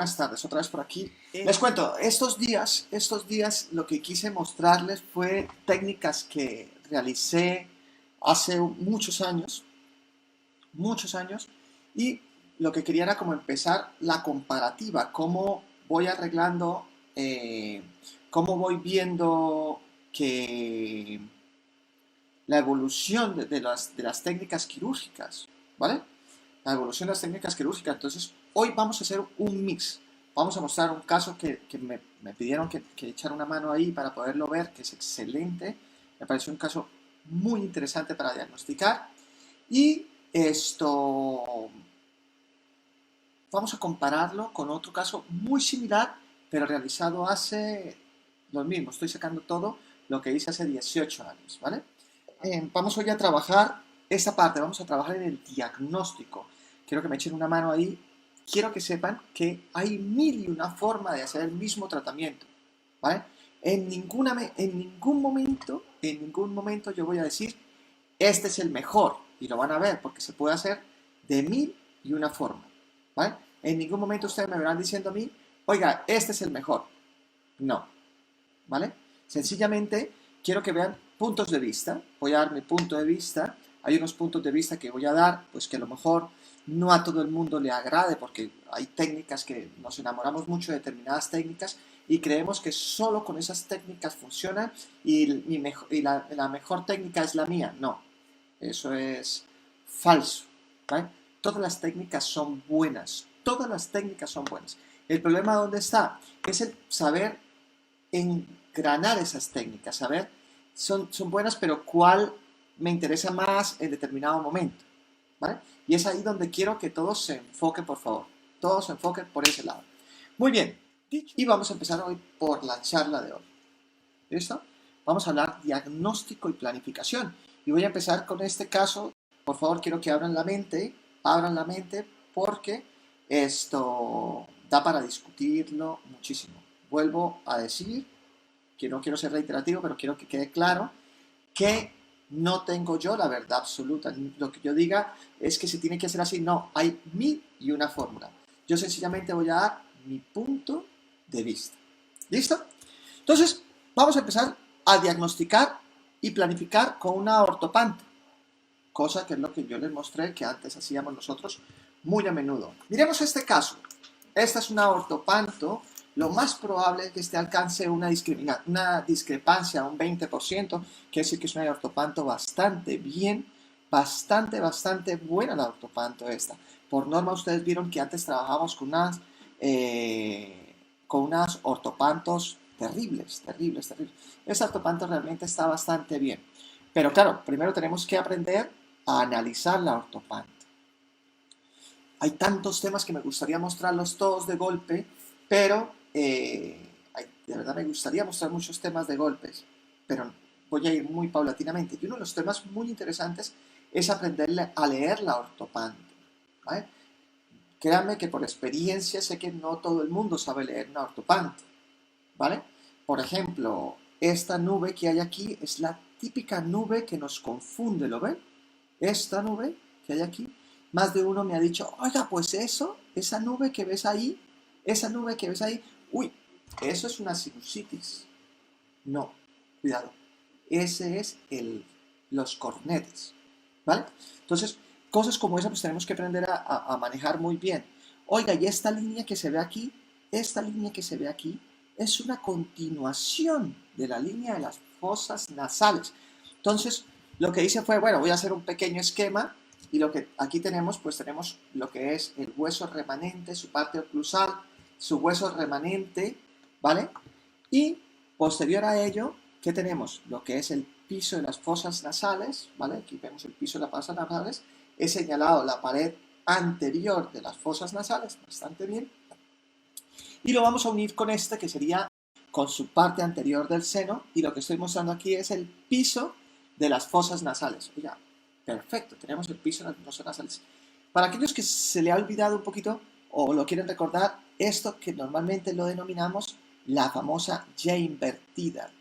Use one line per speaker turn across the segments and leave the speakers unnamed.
buenas tardes, otra vez por aquí. Les cuento, estos días lo que quise mostrarles fue técnicas que realicé hace muchos años, y lo que quería era como empezar la comparativa, cómo voy arreglando, cómo voy viendo que la evolución de las técnicas quirúrgicas, ¿vale? La evolución de las técnicas quirúrgicas. Entonces, hoy vamos a hacer un mix. Vamos a mostrar un caso que me pidieron que echara una mano ahí para poderlo ver, que es excelente. Me pareció un caso muy interesante para diagnosticar. Y esto, vamos a compararlo con otro caso muy similar, pero realizado hace lo mismo. Estoy sacando todo lo que hice hace 18 años, ¿vale? Vamos hoy a trabajar esta parte, vamos a trabajar en el diagnóstico. Quiero que me echen una mano ahí. Quiero que sepan que hay mil y una forma de hacer el mismo tratamiento, ¿vale? En ningún momento yo voy a decir, este es el mejor, y lo van a ver, porque se puede hacer de mil y una forma, ¿vale? En ningún momento ustedes me verán diciendo a mí, oiga, este es el mejor. No, ¿vale? Sencillamente quiero que vean puntos de vista. Voy a dar mi punto de vista. Hay unos puntos de vista que voy a dar, pues que a lo mejor no a todo el mundo le agrade, porque hay técnicas que nos enamoramos mucho de determinadas técnicas y creemos que solo con esas técnicas funcionan y la mejor técnica es la mía. No, eso es falso, ¿vale? Todas las técnicas son buenas. Todas las técnicas son buenas. El problema, ¿dónde está? Es el saber engranar esas técnicas, saber, son buenas, pero cuál me interesa más en determinado momento, ¿vale? Y es ahí donde quiero que todos se enfoquen, por favor. Todos se enfoquen por ese lado. Muy bien. Y vamos a empezar hoy por la charla de hoy. ¿Listo? Vamos a hablar diagnóstico y planificación. Y voy a empezar con este caso. Por favor, quiero que abran la mente, porque esto da para discutirlo muchísimo. Vuelvo a decir que no quiero ser reiterativo, pero quiero que quede claro que no tengo yo la verdad absoluta. Lo que yo diga es que se tiene que hacer así. No, hay mil y una fórmula. Yo sencillamente voy a dar mi punto de vista. ¿Listo? Entonces, vamos a empezar a diagnosticar y planificar con una ortopanta, cosa que es lo que yo les mostré que antes hacíamos nosotros muy a menudo. Miremos este caso. Esta es una ortopanto. Lo más probable es que este alcance una discrepancia, un 20%, quiere decir que es una ortopanto bastante bien, bastante buena la ortopanto esta. Por norma, ustedes vieron que antes trabajábamos con unas ortopantos terribles. Esta ortopanto realmente está bastante bien. Pero claro, primero tenemos que aprender a analizar la ortopanto. Hay tantos temas que me gustaría mostrarlos todos de golpe, pero de verdad me gustaría mostrar muchos temas de golpes, pero voy a ir muy paulatinamente. Y uno de los temas muy interesantes es aprender a leer la ortopanto, ¿vale? Créanme que por experiencia sé que no todo el mundo sabe leer una ortopanto, ¿vale? Por ejemplo, esta nube que hay aquí es la típica nube que nos confunde, ¿lo ven? Esta nube que hay aquí, más de uno me ha dicho, oiga, pues esa nube que ves ahí, uy, eso es una sinusitis. No, cuidado, ese es los cornetes, ¿vale? Entonces, cosas como esa pues tenemos que aprender a manejar muy bien. Oiga, y esta línea que se ve aquí, es una continuación de la línea de las fosas nasales. Entonces, lo que hice fue, bueno, voy a hacer un pequeño esquema y lo que aquí tenemos, pues tenemos lo que es el hueso remanente, su parte oclusal, su hueso remanente, ¿vale? Y posterior a ello, ¿qué tenemos? Lo que es el piso de las fosas nasales, ¿vale? Aquí vemos el piso de las fosas nasales. He señalado la pared anterior de las fosas nasales, bastante bien. Y lo vamos a unir con este, que sería con su parte anterior del seno. Y lo que estoy mostrando aquí es el piso de las fosas nasales. Oiga, perfecto, tenemos el piso de las fosas nasales. Para aquellos que se le ha olvidado un poquito o lo quieren recordar, esto que normalmente lo denominamos la famosa Y invertida.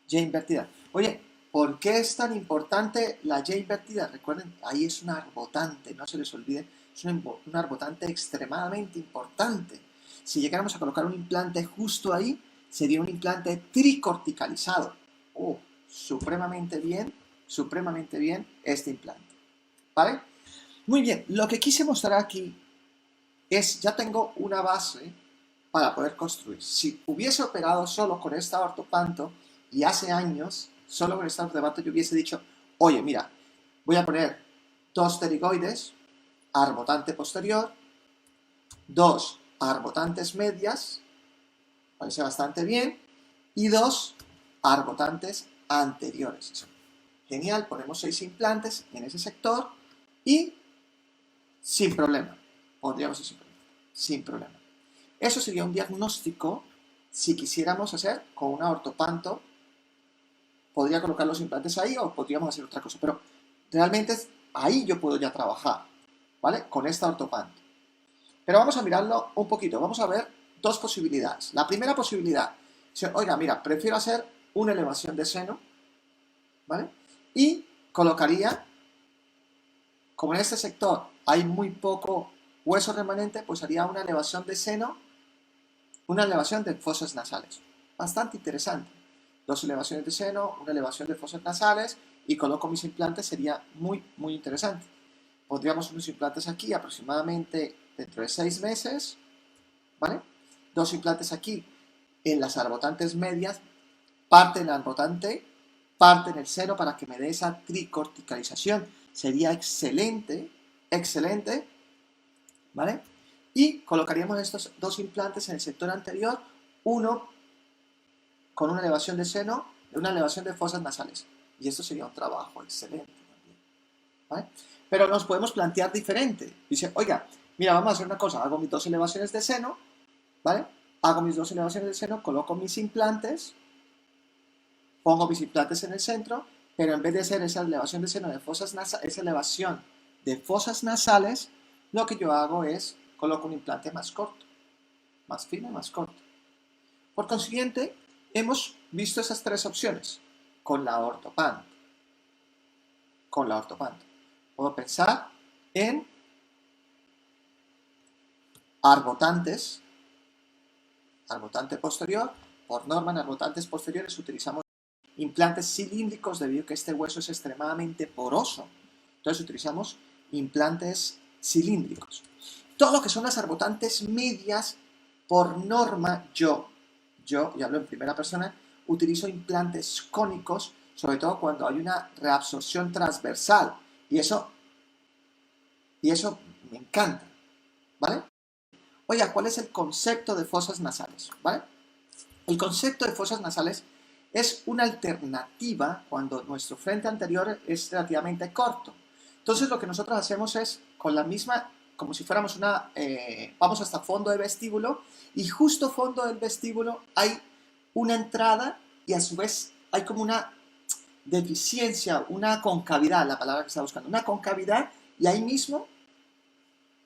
Y invertida. Oye, ¿por qué es tan importante la Y invertida? Recuerden, ahí es un arbotante, no se les olvide, es un arbotante extremadamente importante. Si llegáramos a colocar un implante justo ahí, sería un implante tricorticalizado. Oh, supremamente bien este implante. ¿Vale? Muy bien, lo que quise mostrar aquí es, ya tengo una base para poder construir. Si hubiese operado solo con esta ortopanto y hace años, solo con esta ortopanto yo hubiese dicho, oye, mira, voy a poner 2 pterigoides, arbotante posterior, 2 arbotantes medias, parece bastante bien, y 2 arbotantes anteriores. Genial, ponemos 6 implantes en ese sector y sin problema, pondríamos eso sin problema. Eso sería un diagnóstico si quisiéramos hacer con una ortopanto. Podría colocar los implantes ahí o podríamos hacer otra cosa, pero realmente ahí yo puedo ya trabajar, ¿vale? Con esta ortopanto. Pero vamos a mirarlo un poquito, vamos a ver dos posibilidades. La primera posibilidad, oiga, mira, prefiero hacer una elevación de seno, ¿vale? Y colocaría, como en este sector hay muy poco hueso remanente, pues haría una elevación de seno, una elevación de fosas nasales. Bastante interesante. 2 elevaciones de seno, una elevación de fosas nasales y coloco mis implantes, sería muy interesante. Pondríamos unos implantes aquí aproximadamente dentro de 6 meses, ¿vale? 2 implantes aquí en las arbotantes medias, parte en el arbotante, parte en el seno para que me dé esa tricorticalización. Sería excelente, ¿vale? Y colocaríamos estos 2 implantes en el sector anterior, uno con una elevación de seno y una elevación de fosas nasales. Y esto sería un trabajo excelente también, ¿vale? Pero nos podemos plantear diferente. Dice, oiga, mira, vamos a hacer una cosa, hago mis 2 elevaciones de seno, ¿vale? Hago mis 2 elevaciones de seno, coloco mis implantes, pongo mis implantes en el centro, pero en vez de hacer esa elevación de seno de fosas nasales, esa elevación de fosas nasales, lo que yo hago es coloco un implante más corto, más fino y más corto. Por consiguiente, hemos visto esas 3 opciones con la ortopanto. Puedo pensar en arbotantes, arbotante posterior. Por norma, en arbotantes posteriores utilizamos implantes cilíndricos debido a que este hueso es extremadamente poroso. Entonces utilizamos implantes cilíndricos. Todo lo que son las arbotantes medias, por norma, yo, y hablo en primera persona, utilizo implantes cónicos, sobre todo cuando hay una reabsorción transversal. Y eso me encanta, ¿vale? Oiga, ¿cuál es el concepto de fosas nasales? ¿Vale? El concepto de fosas nasales es una alternativa cuando nuestro frente anterior es relativamente corto. Entonces lo que nosotros hacemos es con la misma, como si fuéramos vamos hasta fondo de vestíbulo y justo fondo del vestíbulo hay una entrada y a su vez hay como una deficiencia, una concavidad, la palabra que está buscando, una concavidad y ahí mismo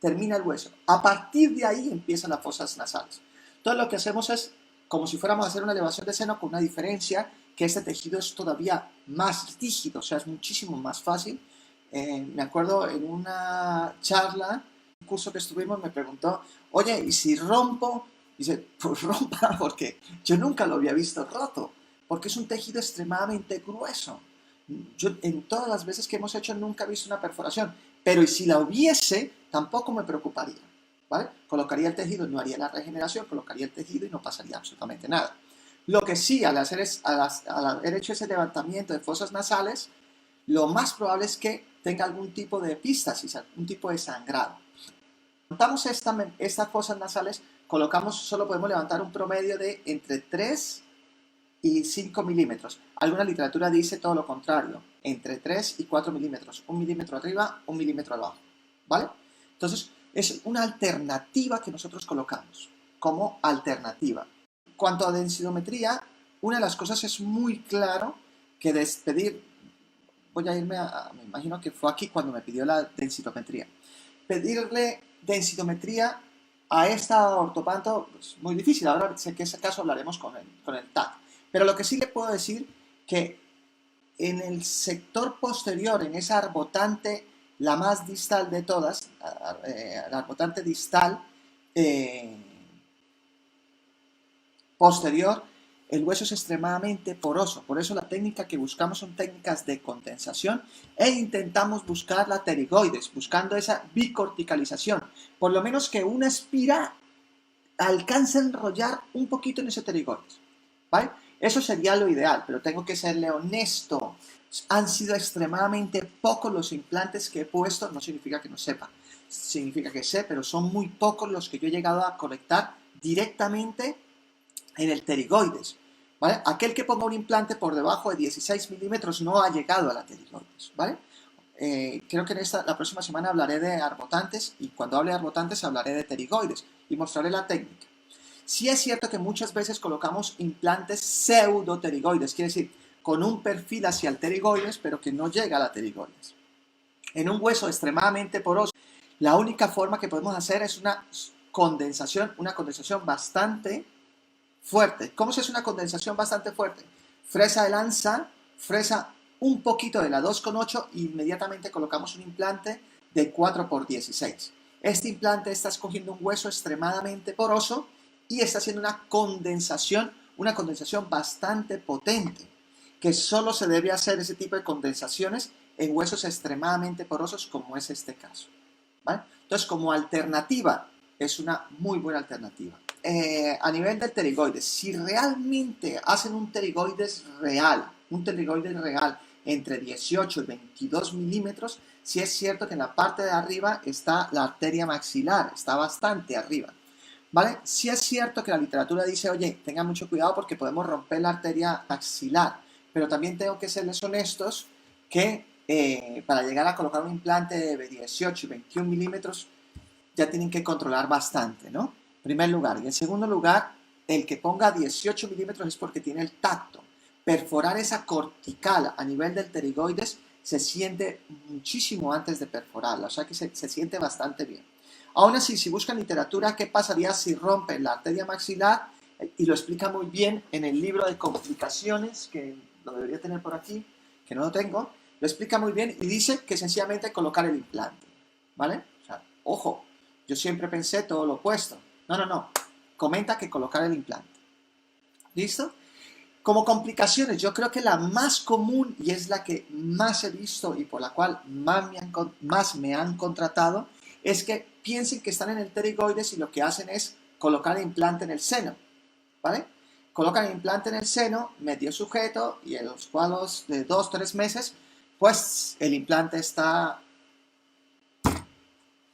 termina el hueso. A partir de ahí empiezan las fosas nasales. Entonces lo que hacemos es como si fuéramos a hacer una elevación de seno con una diferencia que este tejido es todavía más rígido, o sea, es muchísimo más fácil. Me acuerdo en una charla, un curso que estuvimos, me preguntó, oye, ¿y si rompo? Dice, pues rompa, porque yo nunca lo había visto roto, porque es un tejido extremadamente grueso. Yo en todas las veces que hemos hecho nunca he visto una perforación, pero y si la hubiese, tampoco me preocuparía, ¿vale? Colocaría el tejido, no haría la regeneración, colocaría el tejido y no pasaría absolutamente nada. Lo que sí, al haber hecho ese levantamiento de fosas nasales, lo más probable es que tenga algún tipo de epístasis, algún tipo de sangrado. Levantamos estas fosas nasales, solo podemos levantar un promedio de entre 3 y 5 milímetros. Alguna literatura dice todo lo contrario, entre 3 y 4 milímetros, 1 milímetro arriba, 1 milímetro abajo, ¿vale? Entonces, es una alternativa que nosotros colocamos como alternativa. En cuanto a densidometría, una de las cosas es muy claro que voy a irme me imagino que fue aquí cuando me pidió la densidometría. Pedirle densidometría a esta ortopanto es muy difícil. Ahora sé que ese caso hablaremos con el TAC. Pero lo que sí le puedo decir que en el sector posterior, en esa arbotante, la más distal de todas, la arbotante distal, posterior, el hueso es extremadamente poroso. Por eso la técnica que buscamos son técnicas de condensación e intentamos buscar la pterigoides, buscando esa bicorticalización. Por lo menos que una espira alcance a enrollar un poquito en ese pterigoides, ¿vale? Eso sería lo ideal, pero tengo que serle honesto. Han sido extremadamente pocos los implantes que he puesto, no significa que no sepa, significa que sé, pero son muy pocos los que yo he llegado a conectar directamente en el pterigoides, ¿vale? Aquel que ponga un implante por debajo de 16 milímetros no ha llegado a la pterigoides, ¿vale? Creo que la próxima semana hablaré de arbotantes y cuando hable de arbotantes hablaré de pterigoides y mostraré la técnica. Sí es cierto que muchas veces colocamos implantes pseudopterigoides, quiere decir, con un perfil hacia el pterigoides, pero que no llega a la pterigoides. En un hueso extremadamente poroso, la única forma que podemos hacer es una condensación bastante fuerte. ¿Cómo se hace una condensación bastante fuerte? Fresa de lanza, fresa un poquito de la 2,8 e inmediatamente colocamos un implante de 4x16. Este implante está escogiendo un hueso extremadamente poroso y está haciendo una condensación bastante potente, que solo se debe hacer ese tipo de condensaciones en huesos extremadamente porosos como es este caso, ¿vale? Entonces, como alternativa, es una muy buena alternativa. A nivel del pterigoides, si realmente hacen un pterigoides real entre 18 y 22 milímetros, sí es cierto que en la parte de arriba está la arteria maxilar, está bastante arriba, ¿vale? Sí es cierto que la literatura dice, oye, tengan mucho cuidado porque podemos romper la arteria maxilar, pero también tengo que serles honestos que para llegar a colocar un implante de 18 y 21 milímetros ya tienen que controlar bastante, ¿no? En primer lugar. Y en segundo lugar, el que ponga 18 milímetros es porque tiene el tacto. Perforar esa cortical a nivel del pterigoides se siente muchísimo antes de perforarla, o sea que se siente bastante bien. Aún así, si buscan literatura, ¿qué pasaría si rompen la arteria maxilar? Y lo explica muy bien en el libro de complicaciones, que lo debería tener por aquí, que no lo tengo, lo explica muy bien y dice que sencillamente colocar el implante, ¿vale? O sea, ojo, yo siempre pensé todo lo opuesto. No. Comenta que colocar el implante. ¿Listo? Como complicaciones, yo creo que la más común y es la que más he visto y por la cual más me han contratado es que piensen que están en el pterigoides y lo que hacen es colocar el implante en el seno, ¿vale? Colocan el implante en el seno, medio sujeto y en los cuales de 2-3 meses, pues el implante está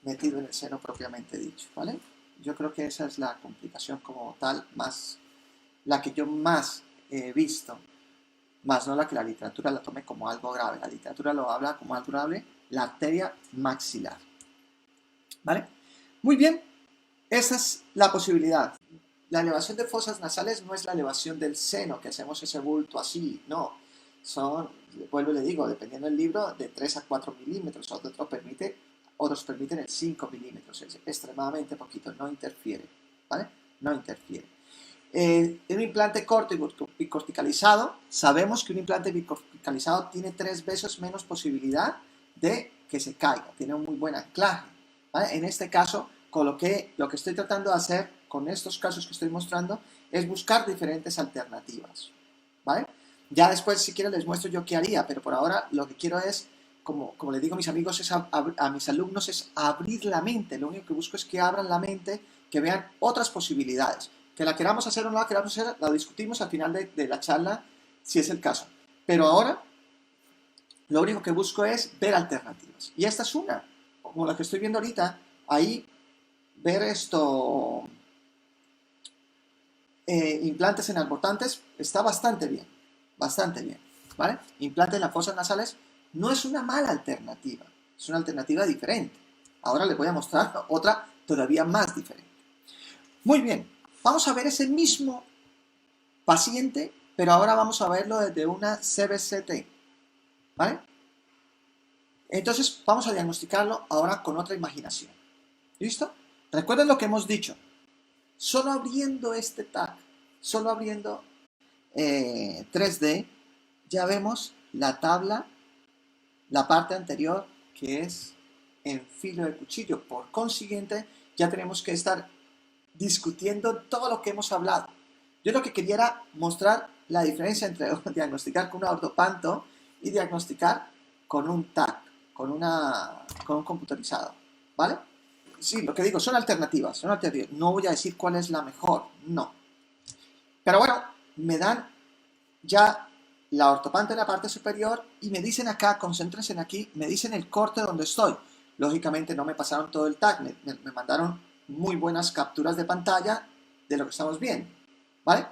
metido en el seno propiamente dicho, ¿vale? Yo creo que esa es la complicación como tal, más la que yo más he visto, más no la que la literatura la tome como algo grave. La literatura lo habla como algo grave, la arteria maxilar, ¿vale? Muy bien, esa es la posibilidad. La elevación de fosas nasales no es la elevación del seno, que hacemos ese bulto así, no. Son, vuelvo y le digo, dependiendo del libro, de 3 a 4 milímetros, otros permiten el 5 milímetros, es extremadamente poquito, no interfiere, ¿vale? No interfiere. Un implante corto y bicorticalizado, sabemos que un implante bicorticalizado tiene 3 veces menos posibilidad de que se caiga, tiene un muy buen anclaje, ¿vale? En este caso, lo que estoy tratando de hacer con estos casos que estoy mostrando es buscar diferentes alternativas, ¿vale? Ya después, si quieren, les muestro yo qué haría, pero por ahora lo que quiero es, como les digo a mis amigos, a mis alumnos, es abrir la mente. Lo único que busco es que abran la mente, que vean otras posibilidades. Que la queramos hacer o no la queramos hacer, la discutimos al final de la charla, si es el caso. Pero ahora, lo único que busco es ver alternativas. Y esta es una, como la que estoy viendo ahorita, ahí ver implantes en arbotantes está bastante bien, ¿vale? Implantes en las fosas nasales no es una mala alternativa, es una alternativa diferente. Ahora les voy a mostrar otra todavía más diferente. Muy bien, vamos a ver ese mismo paciente, pero ahora vamos a verlo desde una CBCT, ¿vale? Entonces vamos a diagnosticarlo ahora con otra imaginación. ¿Listo? Recuerden lo que hemos dicho. Solo abriendo este tag, solo abriendo 3D, ya vemos la tabla, la parte anterior que es en filo de cuchillo. Por consiguiente, ya tenemos que estar discutiendo todo lo que hemos hablado. Yo lo que quería era mostrar la diferencia entre diagnosticar con un ortopanto y diagnosticar con un TAC, con un computarizado, ¿vale? Sí, lo que digo, son alternativas, son alternativas. No voy a decir cuál es la mejor, no. Pero bueno, me dan ya la ortopanto en la parte superior y me dicen acá, concéntrense en aquí, me dicen el corte donde estoy. Lógicamente no me pasaron todo el tag, me mandaron muy buenas capturas de pantalla de lo que estamos viendo, ¿vale?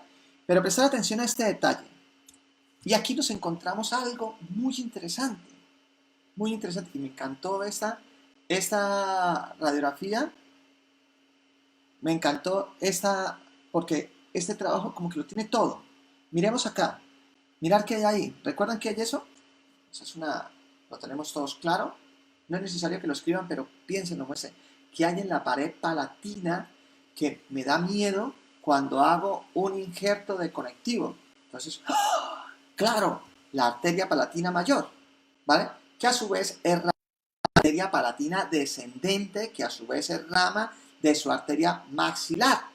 Pero prestar atención a este detalle. Y aquí nos encontramos algo muy interesante, y me encantó esta radiografía, me encantó porque este trabajo como que lo tiene todo. Miremos acá, mirar qué hay ahí. ¿Recuerdan qué hay eso? Esa es lo tenemos todos claro. No es necesario que lo escriban, pero piénsenlo, muestren. ¿Qué hay en la pared palatina que me da miedo cuando hago un injerto de conectivo? Entonces, ¡ah! Claro, la arteria palatina mayor, ¿vale? Que a su vez es la arteria palatina descendente, que a su vez es rama de su arteria maxilar.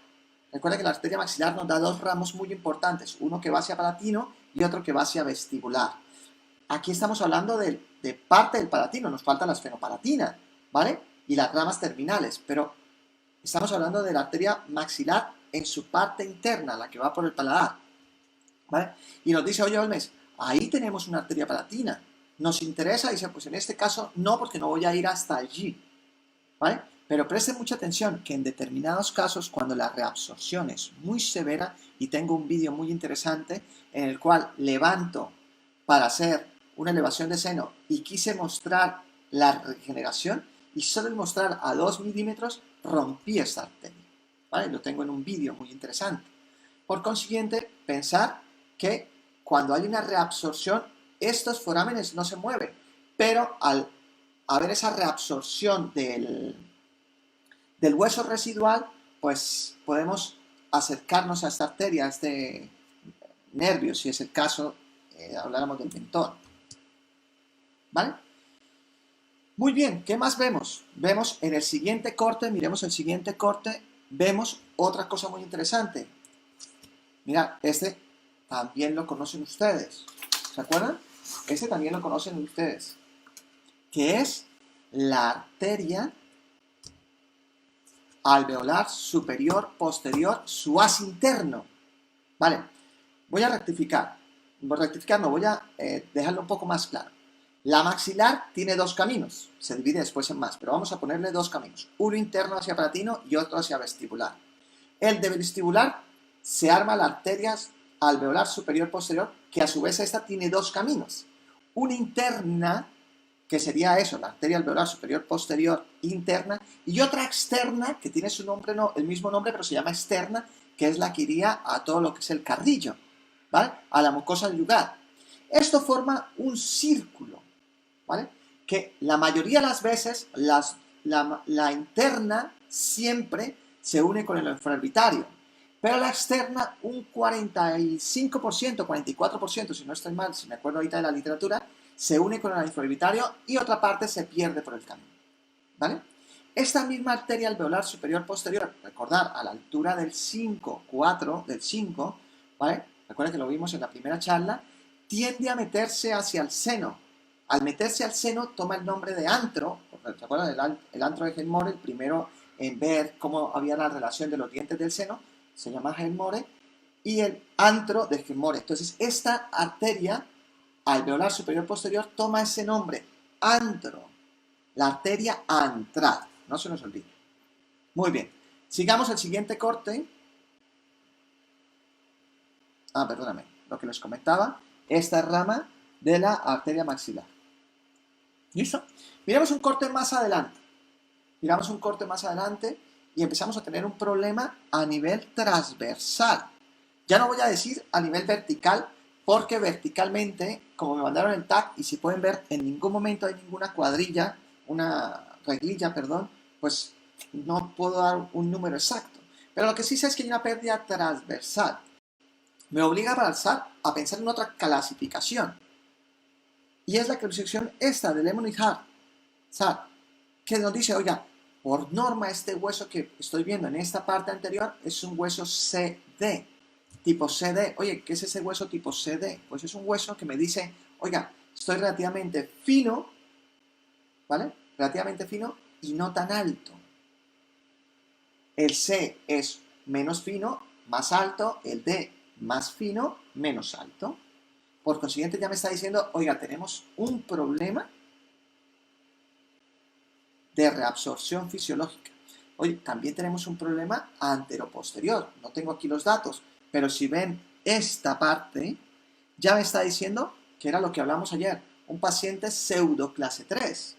Recuerda que la arteria maxilar nos da dos ramos muy importantes, uno que va hacia palatino y otro que va hacia vestibular. Aquí estamos hablando de parte del palatino, nos falta la esfenopalatina, ¿vale? Y las ramas terminales, pero estamos hablando de la arteria maxilar en su parte interna, la que va por el paladar, ¿vale? Y nos dice, oye, Olmes, ahí tenemos una arteria palatina. Nos interesa, dice, pues en este caso no, porque no voy a ir hasta allí, ¿vale? Pero presten mucha atención que en determinados casos, cuando la reabsorción es muy severa, y tengo un vídeo muy interesante en el cual levanto para hacer una elevación de seno y quise mostrar la regeneración, y solo al mostrar a 2 milímetros rompí esta arteria, ¿vale? Lo tengo en un vídeo muy interesante. Por consiguiente, pensar que cuando hay una reabsorción, estos forámenes no se mueven, pero al haber esa reabsorción del hueso residual, pues podemos acercarnos a esta arteria, a este nervio, si es el caso, habláramos del mentón, ¿vale? Muy bien, ¿qué más vemos? Vemos en el siguiente corte, miremos el siguiente corte, vemos otra cosa muy interesante. Mirad, este también lo conocen ustedes, ¿se acuerdan? Este también lo conocen ustedes, que es la arteria alveolar superior posterior suas interno. Vale, voy a rectificar. No, voy a dejarlo un poco más claro. La maxilar tiene dos caminos, se divide después en más, pero vamos a ponerle dos caminos. Uno interno hacia palatino y otro hacia vestibular. El de vestibular se arma la arteria alveolar superior posterior, que a su vez esta tiene dos caminos. Una interna, que sería eso, la arteria alveolar superior posterior interna, y otra externa, que tiene su nombre, no, el mismo nombre, pero se llama externa, que es la que iría a todo lo que es el carrillo, ¿vale? A la mucosa yugal. Esto forma un círculo, ¿vale? Que la mayoría de las veces la interna siempre se une con el infraorbitario, pero la externa un 45%, 44%, si no estoy mal, si me acuerdo ahorita de la literatura, se une con el infraorbitario y otra parte se pierde por el camino, ¿vale? Esta misma arteria alveolar superior posterior, recordar, a la altura del 5, 4, del 5, ¿vale? Recuerden que lo vimos en la primera charla, tiende a meterse hacia el seno. Al meterse al seno toma el nombre de antro, ¿se acuerdan? El antro de Helmore, el primero en ver cómo había la relación de los dientes del seno, se llama Helmore, y el antro de Helmore. Entonces, esta arteria alveolar superior posterior toma ese nombre, antro, la arteria antral, no se nos olvide. Muy bien, sigamos el siguiente corte. Perdóname, lo que les comentaba, esta rama de la arteria maxilar. ¿Listo? Miramos un corte más adelante. Miramos un corte más adelante y empezamos a tener un problema a nivel transversal. Ya no voy a decir a nivel vertical, porque verticalmente, como me mandaron el tag, y si pueden ver, en ningún momento hay ninguna cuadrilla, una reglilla, perdón, pues no puedo dar un número exacto. Pero lo que sí sé es que hay una pérdida transversal. Me obliga a pensar en otra clasificación. Y es la clasificación esta de Lemon y Hart, que nos dice, oiga, por norma este hueso que estoy viendo en esta parte anterior es un hueso CD. tipo CD. Oye, ¿qué es ese hueso tipo CD? Pues es un hueso que me dice, oiga, estoy relativamente fino, ¿vale? Relativamente fino y no tan alto. El C es menos fino, más alto, el D más fino, menos alto. Por consiguiente ya me está diciendo, oiga, tenemos un problema de reabsorción fisiológica. Oye, también tenemos un problema anteroposterior. No tengo aquí los datos, pero si ven esta parte, ya me está diciendo que era lo que hablamos ayer, un paciente pseudo clase 3,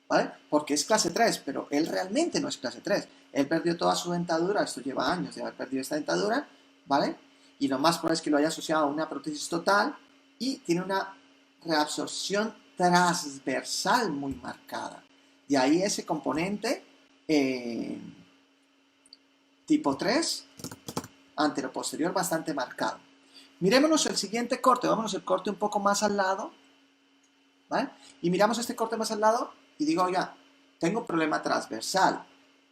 ¿vale? Porque es clase 3, pero él realmente no es clase 3. Él perdió toda su dentadura, esto lleva años de haber perdido esta dentadura, ¿vale? Y lo más probable es que lo haya asociado a una prótesis total y tiene una reabsorción transversal muy marcada. Y ahí ese componente tipo 3, anteroposterior, bastante marcado. Mirémonos el siguiente corte, vámonos el corte un poco más al lado, ¿vale? Y miramos este corte más al lado y digo, oiga, tengo un problema transversal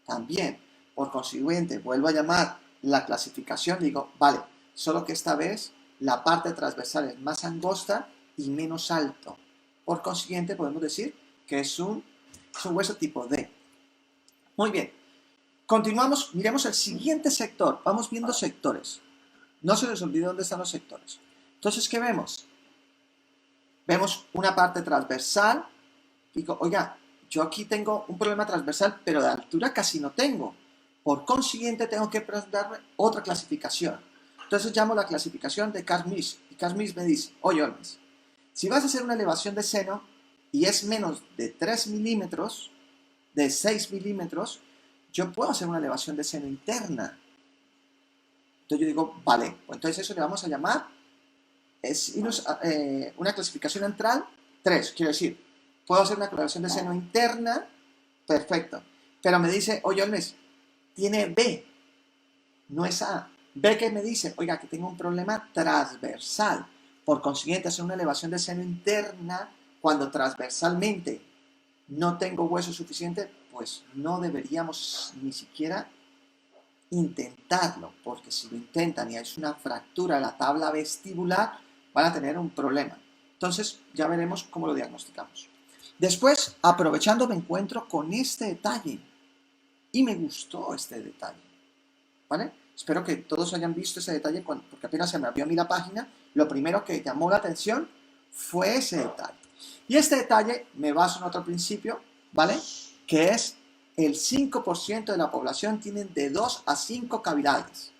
también. Por consiguiente, vuelvo a llamar la clasificación, digo, vale, solo que esta vez la parte transversal es más angosta y menos alto. Por consiguiente, podemos decir que es un hueso tipo D. Muy bien. Continuamos, miremos el siguiente sector. Vamos viendo sectores. No se les olvide dónde están los sectores. Entonces, ¿qué vemos? Vemos una parte transversal. Digo, oiga, yo aquí tengo un problema transversal, pero de altura casi no tengo. Por consiguiente, tengo que darme otra clasificación. Entonces llamo la clasificación de Carl-Smith. Y Carl-Smith me dice, oye, Olmes, si vas a hacer una elevación de seno y es menos de 3 milímetros, de 6 milímetros, yo puedo hacer una elevación de seno interna. Entonces yo digo, vale, pues entonces eso le vamos a llamar una clasificación entral 3. Quiero decir, puedo hacer una elevación de seno interna, perfecto. Pero me dice, oye, Olmes, tiene B, no es A. B que me dice, oiga, que tengo un problema transversal. Por consiguiente, hacer una elevación de seno interna cuando transversalmente no tengo hueso suficiente, pues no deberíamos ni siquiera intentarlo, porque si lo intentan y hay una fractura de la tabla vestibular, van a tener un problema. Entonces, ya veremos cómo lo diagnosticamos. Después, aprovechando, me encuentro con este detalle. Y me gustó este detalle. ¿Vale? Espero que todos hayan visto ese detalle, porque apenas se me abrió a mí la página, lo primero que llamó la atención fue ese detalle. Y este detalle me baso en otro principio, ¿vale? Que es el 5% de la población tienen de 2 a 5 cavidades,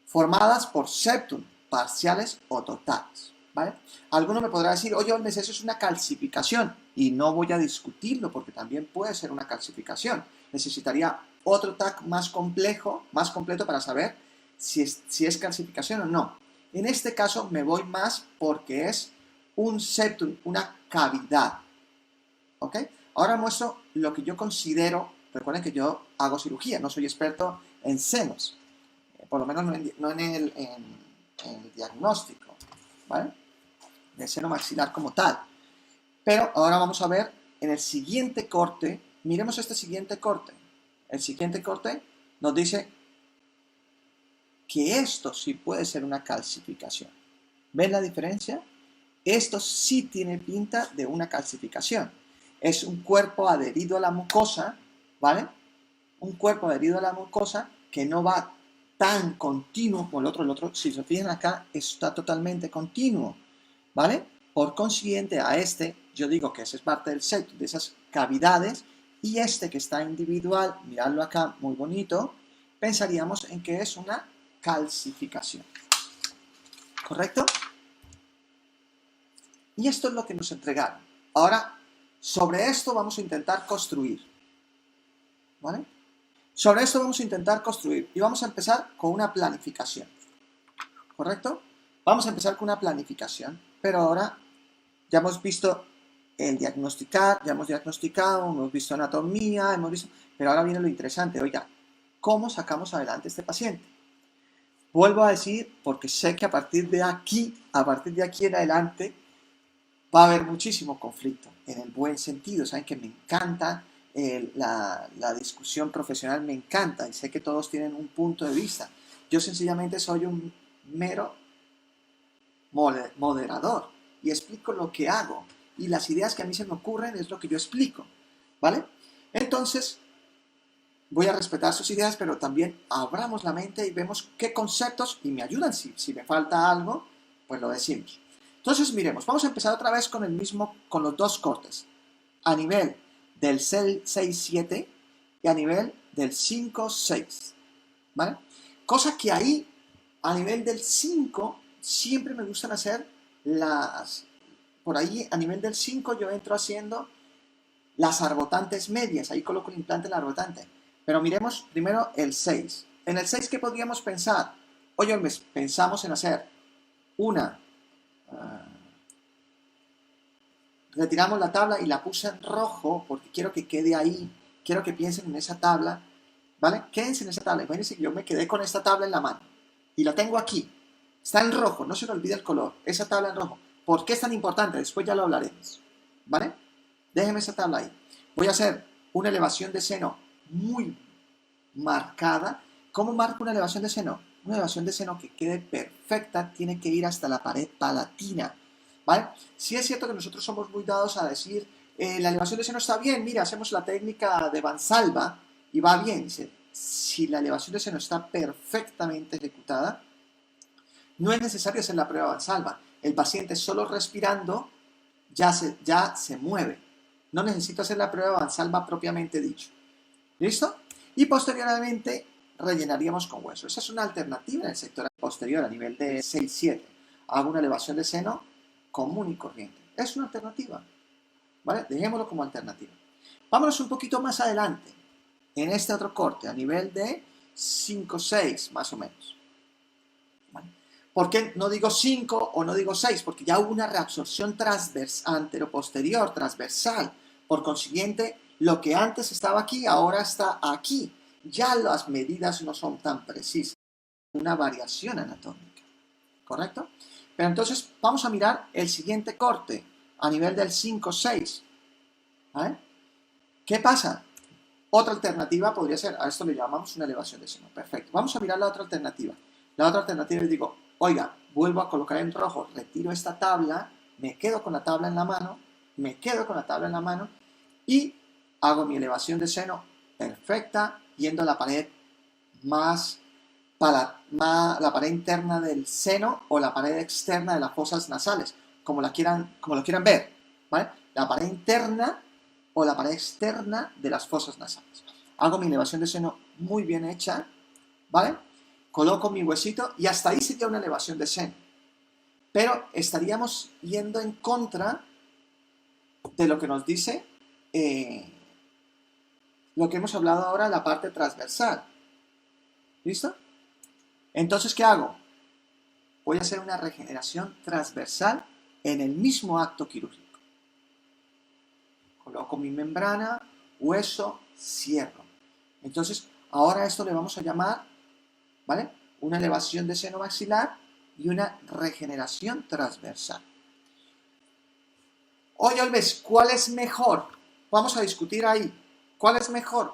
formadas por septum, parciales o totales, ¿vale? Alguno me podrá decir, oye, Olmes, eso es una calcificación, y no voy a discutirlo, porque también puede ser una calcificación. Necesitaría otro TAC más complejo, más completo para saber si es calcificación o no. En este caso me voy más porque es un septum, una cavidad, ¿ok? Ahora muestro lo que yo considero, recuerden que yo hago cirugía, no soy experto en senos, por lo menos no en el diagnóstico, ¿vale? De seno maxilar como tal. Pero ahora vamos a ver en el siguiente corte, miremos este siguiente corte. El siguiente corte nos dice que esto sí puede ser una calcificación. ¿Ven la diferencia? Esto sí tiene pinta de una calcificación. Es un cuerpo adherido a la mucosa, ¿vale? Un cuerpo adherido a la mucosa que no va tan continuo como el otro. El otro, si se fijan acá, está totalmente continuo, ¿vale? Por consiguiente, a este, yo digo que ese es parte del septum, de esas cavidades, y este que está individual, miradlo acá, muy bonito, pensaríamos en que es una calcificación. ¿Correcto? Y esto es lo que nos entregaron. Ahora, sobre esto vamos a intentar construir. ¿Vale? Sobre esto vamos a intentar construir. Y vamos a empezar con una planificación. ¿Correcto? Vamos a empezar con una planificación. Pero ahora ya hemos visto el diagnosticar, ya hemos diagnosticado, hemos visto anatomía, hemos visto... Pero ahora viene lo interesante. Oiga, ¿cómo sacamos adelante a este paciente? Vuelvo a decir, porque sé que a partir de aquí en adelante, va a haber muchísimo conflicto, en el buen sentido. Saben que me encanta la discusión profesional, me encanta, y sé que todos tienen un punto de vista. Yo sencillamente soy un mero moderador y explico lo que hago y las ideas que a mí se me ocurren es lo que yo explico, ¿vale? Entonces, voy a respetar sus ideas, pero también abramos la mente y vemos qué conceptos y me ayudan. Si me falta algo, pues lo decimos. Entonces, miremos, vamos a empezar otra vez con los dos cortes, a nivel del 6-7 y a nivel del 5-6, ¿vale? Cosa que ahí, a nivel del 5, siempre me gustan hacer por ahí, a nivel del 5 yo entro haciendo las arbotantes medias, ahí coloco el implante en la arbotante. Pero miremos primero el 6. En el 6, ¿qué podríamos pensar? Oye, pensamos en hacer una... retiramos la tabla y la puse en rojo porque quiero que quede ahí, quiero que piensen en esa tabla, ¿vale? Quédense en esa tabla. Imagínense que yo me quedé con esta tabla en la mano y la tengo aquí. Está en rojo, no se le olvide el color, esa tabla en rojo. ¿Por qué es tan importante? Después ya lo hablaremos, ¿vale? Déjenme esa tabla ahí. Voy a hacer una elevación de seno muy marcada. ¿Cómo marco una elevación de seno? Una elevación de seno que quede perfecta tiene que ir hasta la pared palatina, ¿vale? Sí es cierto que nosotros somos muy dados a decir, la elevación de seno está bien, mira, hacemos la técnica de Valsalva y va bien. Dice, si la elevación de seno está perfectamente ejecutada, no es necesario hacer la prueba Valsalva. El paciente solo respirando ya se mueve. No necesito hacer la prueba Valsalva propiamente dicho. ¿Listo? Y posteriormente rellenaríamos con hueso. Esa es una alternativa en el sector posterior a nivel de 6-7. Hago una elevación de seno común y corriente. Es una alternativa. ¿Vale? Dejémoslo como alternativa. Vámonos un poquito más adelante. En este otro corte, a nivel de 5-6 más o menos. ¿Vale? ¿Por qué no digo 5 o no digo 6? Porque ya hubo una reabsorción anteroposterior, transversal. Por consiguiente, lo que antes estaba aquí, ahora está aquí. Ya las medidas no son tan precisas. Una variación anatómica. ¿Correcto? Pero entonces vamos a mirar el siguiente corte a nivel del 5-6. ¿Vale? ¿Qué pasa? Otra alternativa podría ser, a esto le llamamos una elevación de seno. Perfecto. Vamos a mirar la otra alternativa. La otra alternativa es digo, oiga, vuelvo a colocar en rojo, retiro esta tabla, me quedo con la tabla en la mano, y hago mi elevación de seno perfecta, yendo a la pared la pared interna del seno o la pared externa de las fosas nasales, como lo quieran ver, ¿vale? La pared interna o la pared externa de las fosas nasales. Hago mi elevación de seno muy bien hecha, ¿vale? Coloco mi huesito y hasta ahí sería una elevación de seno. Pero estaríamos yendo en contra de lo que nos dice lo que hemos hablado ahora, la parte transversal. ¿Listo? Entonces, ¿qué hago? Voy a hacer una regeneración transversal en el mismo acto quirúrgico. Coloco mi membrana, hueso, cierro. Entonces, ahora esto le vamos a llamar, ¿vale? Una elevación de seno maxilar y una regeneración transversal. Oye, Alves, ¿cuál es mejor? Vamos a discutir ahí. ¿Cuál es mejor?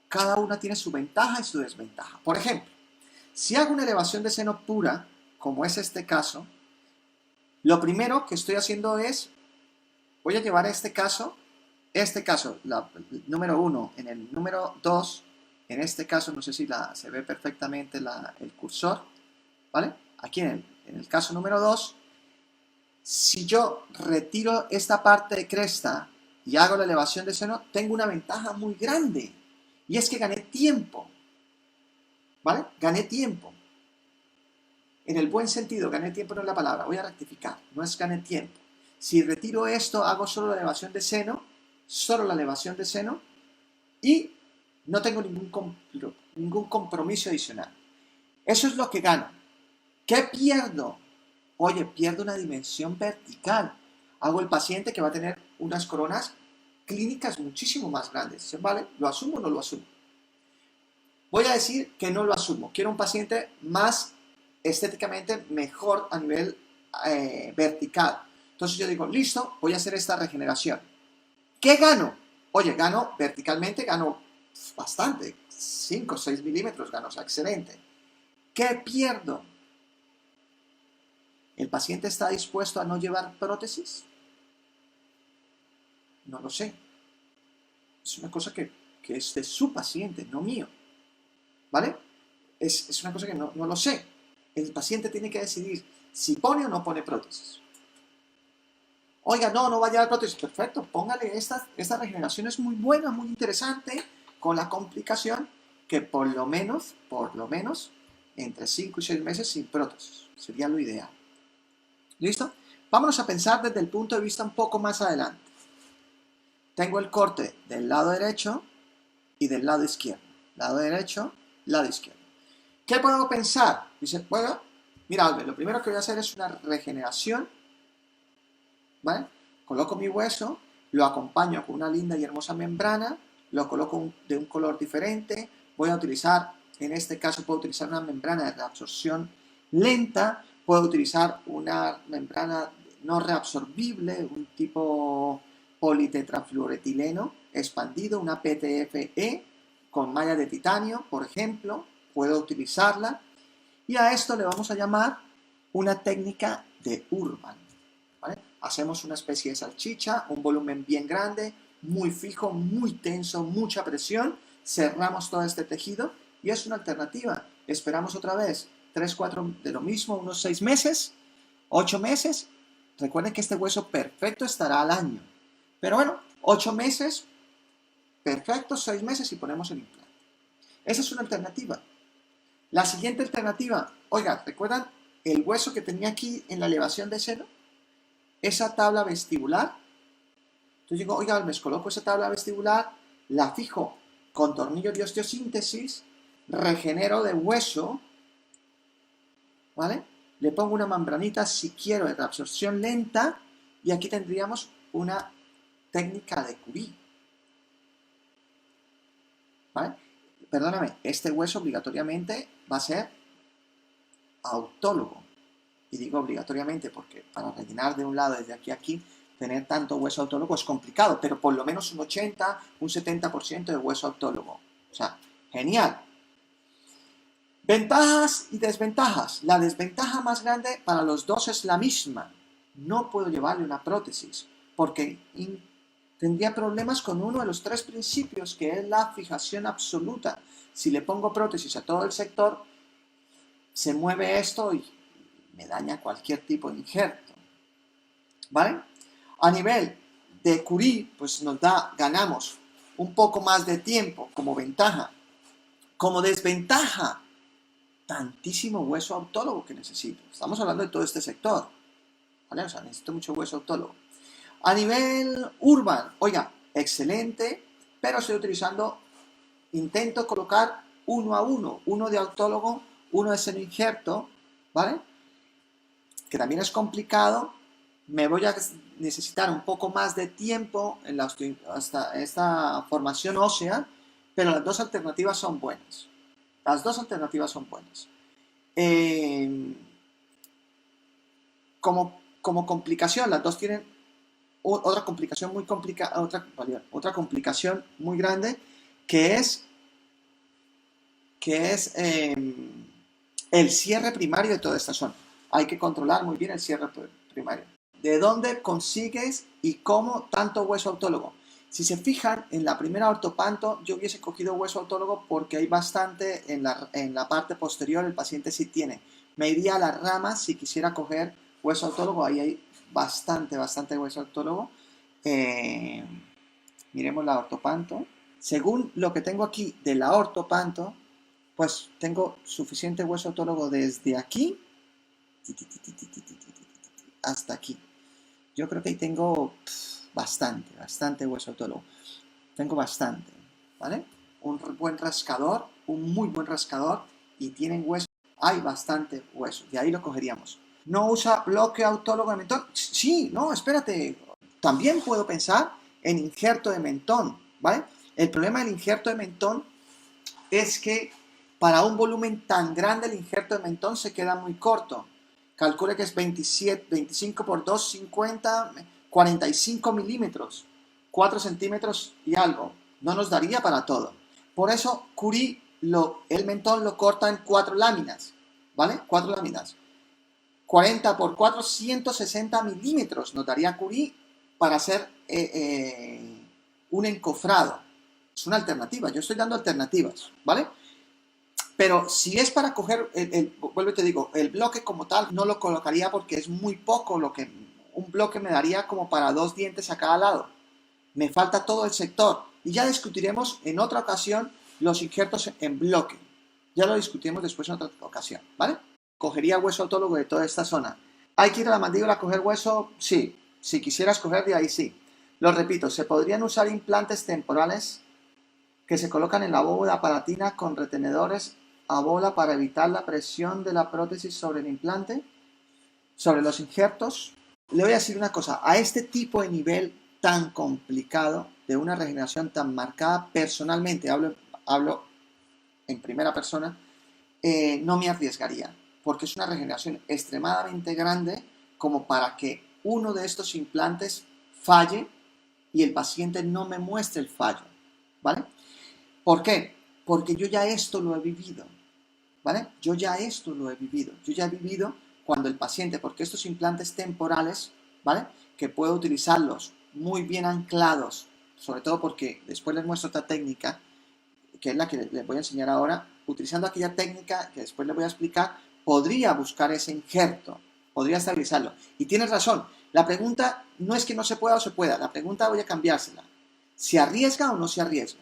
Cada una tiene su ventaja y su desventaja. Por ejemplo, si hago una elevación de seno pura, como es este caso, lo primero que estoy haciendo es, voy a llevar este caso, número 1, en el número 2, en este caso, no sé si se ve perfectamente el cursor, ¿vale? Aquí en el caso número 2, si yo retiro esta parte de cresta y hago la elevación de seno, tengo una ventaja muy grande, y es que gané tiempo, ¿vale? Gané tiempo. En el buen sentido, gané tiempo no es la palabra, voy a rectificar, no es gané tiempo. Si retiro esto, hago solo la elevación de seno, y no tengo ningún compromiso adicional. Eso es lo que gano. ¿Qué pierdo? Oye, pierdo una dimensión vertical. Hago el paciente que va a tener unas coronas clínicas muchísimo más grandes. ¿Vale? ¿Lo asumo o no lo asumo? Voy a decir que no lo asumo. Quiero un paciente más estéticamente mejor a nivel vertical. Entonces yo digo, listo, voy a hacer esta regeneración. ¿Qué gano? Oye, gano verticalmente, gano bastante, 5 o 6 milímetros gano, o sea, excelente. ¿Qué pierdo? ¿El paciente está dispuesto a no llevar prótesis? No lo sé. Es una cosa que es de su paciente, no mío. ¿Vale? Es una cosa que no lo sé. El paciente tiene que decidir si pone o no pone prótesis. Oiga, no va a llevar prótesis. Perfecto, póngale esta regeneración es muy buena, muy interesante, con la complicación que por lo menos, entre 5 y 6 meses sin prótesis. Sería lo ideal. ¿Listo? Vámonos a pensar desde el punto de vista un poco más adelante. Tengo el corte del lado derecho y del lado izquierdo. Lado derecho, lado izquierdo. ¿Qué puedo pensar? Dice, bueno, mira, Albert, lo primero que voy a hacer es una regeneración, ¿vale? Coloco mi hueso, lo acompaño con una linda y hermosa membrana, lo coloco de un color diferente, voy a utilizar, en este caso puedo utilizar una membrana de reabsorción lenta, puedo utilizar una membrana no reabsorbible, un tipo politetrafluoretileno expandido, una PTFE con malla de titanio, por ejemplo, puedo utilizarla, y a esto le vamos a llamar una técnica de Urban, ¿vale? Hacemos una especie de salchicha, un volumen bien grande, muy fijo, muy tenso, mucha presión, cerramos todo este tejido y es una alternativa. Esperamos otra vez 3, 4 de lo mismo, unos 6 meses, 8 meses. Recuerden que este hueso perfecto estará al año. Pero bueno, 8 meses, perfecto, 6 meses y ponemos el implante. Esa es una alternativa. La siguiente alternativa, oiga, ¿recuerdan el hueso que tenía aquí en la elevación de seno? Esa tabla vestibular. Entonces digo, oiga, me coloco esa tabla vestibular, la fijo con tornillo de osteosíntesis, regenero de hueso, ¿vale? Le pongo una membranita, si quiero, de reabsorción lenta, y aquí tendríamos una técnica de Curie, ¿vale? Perdóname, este hueso obligatoriamente va a ser autólogo. Y digo obligatoriamente porque para rellenar de un lado desde aquí a aquí, tener tanto hueso autólogo es complicado, pero por lo menos un 80, un 70% de hueso autólogo. O sea, genial. Ventajas y desventajas. La desventaja más grande para los dos es la misma. No puedo llevarle una prótesis porque tendría problemas con uno de los 3 principios, que es la fijación absoluta. Si le pongo prótesis a todo el sector, se mueve esto y me daña cualquier tipo de injerto, ¿vale? A nivel de Curie, pues ganamos un poco más de tiempo como ventaja. Como desventaja, tantísimo hueso autólogo que necesito. Estamos hablando de todo este sector, ¿vale? O sea, necesito mucho hueso autólogo. A nivel Urban, oiga, excelente, pero estoy utilizando, intento colocar uno a uno de autólogo, uno de seno injerto, ¿vale? Que también es complicado. Me voy a necesitar un poco más de tiempo hasta esta formación ósea, pero las dos alternativas son buenas. Las dos alternativas son buenas. Como complicación, las dos tienen otra complicación muy complicada, otra complicación muy grande, que es el cierre primario de toda esta zona. Hay que controlar muy bien el cierre primario. ¿De dónde consigues y cómo tanto hueso autólogo? Si se fijan, en la primera ortopanto yo hubiese cogido hueso autólogo porque hay bastante en la parte posterior, el paciente sí tiene. Me iría a las ramas si quisiera coger hueso autólogo, ahí hay bastante hueso autólogo. Miremos la ortopanto. Según lo que tengo aquí de la ortopanto, pues tengo suficiente hueso autólogo desde aquí hasta aquí. Yo creo que ahí tengo bastante hueso autólogo. Tengo bastante, ¿vale? Un buen rascador, un muy buen rascador, y tienen hueso. Hay bastante hueso, y ahí lo cogeríamos. ¿No usa bloque autólogo de mentón? Sí, no, espérate. También puedo pensar en injerto de mentón, ¿vale? El problema del injerto de mentón es que para un volumen tan grande el injerto de mentón se queda muy corto. Calcule que es 25 por 2, 50, 45 milímetros, 4 centímetros y algo. No nos daría para todo. Por eso Curie el mentón lo corta en 4 láminas, ¿vale? 4 láminas. 40 por 4, 160 milímetros nos daría Curie para hacer un encofrado. Es una alternativa, yo estoy dando alternativas, ¿vale? Pero si es para coger, vuelvo y te digo, el bloque como tal no lo colocaría porque es muy poco lo que un bloque me daría como para 2 dientes a cada lado. Me falta todo el sector. Y ya discutiremos en otra ocasión los injertos en bloque. Ya lo discutiremos después en otra ocasión, ¿vale? Cogería hueso autólogo de toda esta zona. ¿Hay que ir a la mandíbula a coger hueso? Sí. Si quisieras coger de ahí, sí. Lo repito, se podrían usar implantes temporales que se colocan en la bóveda palatina con retenedores a bola para evitar la presión de la prótesis sobre el implante, sobre los injertos. Le voy a decir una cosa, a este tipo de nivel tan complicado, de una regeneración tan marcada, personalmente, hablo en primera persona, no me arriesgaría, porque es una regeneración extremadamente grande como para que uno de estos implantes falle y el paciente no me muestre el fallo, ¿vale? ¿Por qué? Porque yo ya esto lo he vivido, ¿vale? Yo ya esto lo he vivido. Yo ya he vivido cuando el paciente, porque estos implantes temporales, ¿vale? Que puedo utilizarlos muy bien anclados, sobre todo porque después les muestro otra técnica, que es la que les voy a enseñar ahora, utilizando aquella técnica que después les voy a explicar, podría buscar ese injerto, podría estabilizarlo. Y tienes razón, la pregunta no es que no se pueda o se pueda, la pregunta voy a cambiársela. ¿Se arriesga o no se arriesga?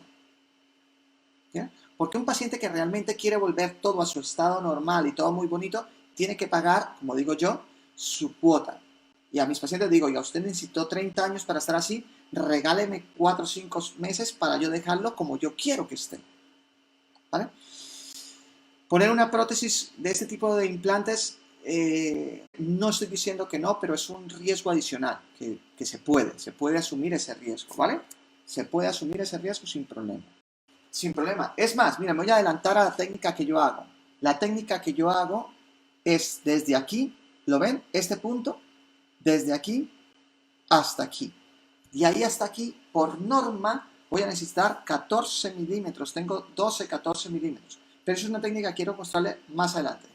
¿Ya? Porque un paciente que realmente quiere volver todo a su estado normal y todo muy bonito, tiene que pagar, como digo yo, su cuota. Y a mis pacientes digo, oiga, usted necesitó 30 años para estar así, regáleme 4 o 5 meses para yo dejarlo como yo quiero que esté. ¿Vale? Poner una prótesis de este tipo de implantes, no estoy diciendo que no, pero es un riesgo adicional, que se puede asumir ese riesgo, ¿vale? Se puede asumir ese riesgo sin problema. Sin problema. Es más, mira, me voy a adelantar a la técnica que yo hago. La técnica que yo hago es desde aquí, ¿lo ven? Este punto, desde aquí hasta aquí. Y ahí hasta aquí, por norma, voy a necesitar 14 milímetros. Tengo 12, 14 milímetros. Pero es una técnica que quiero mostrarle más adelante.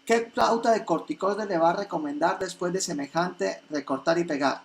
¿Qué pauta de corticoide le va a recomendar después de semejante recortar y pegar?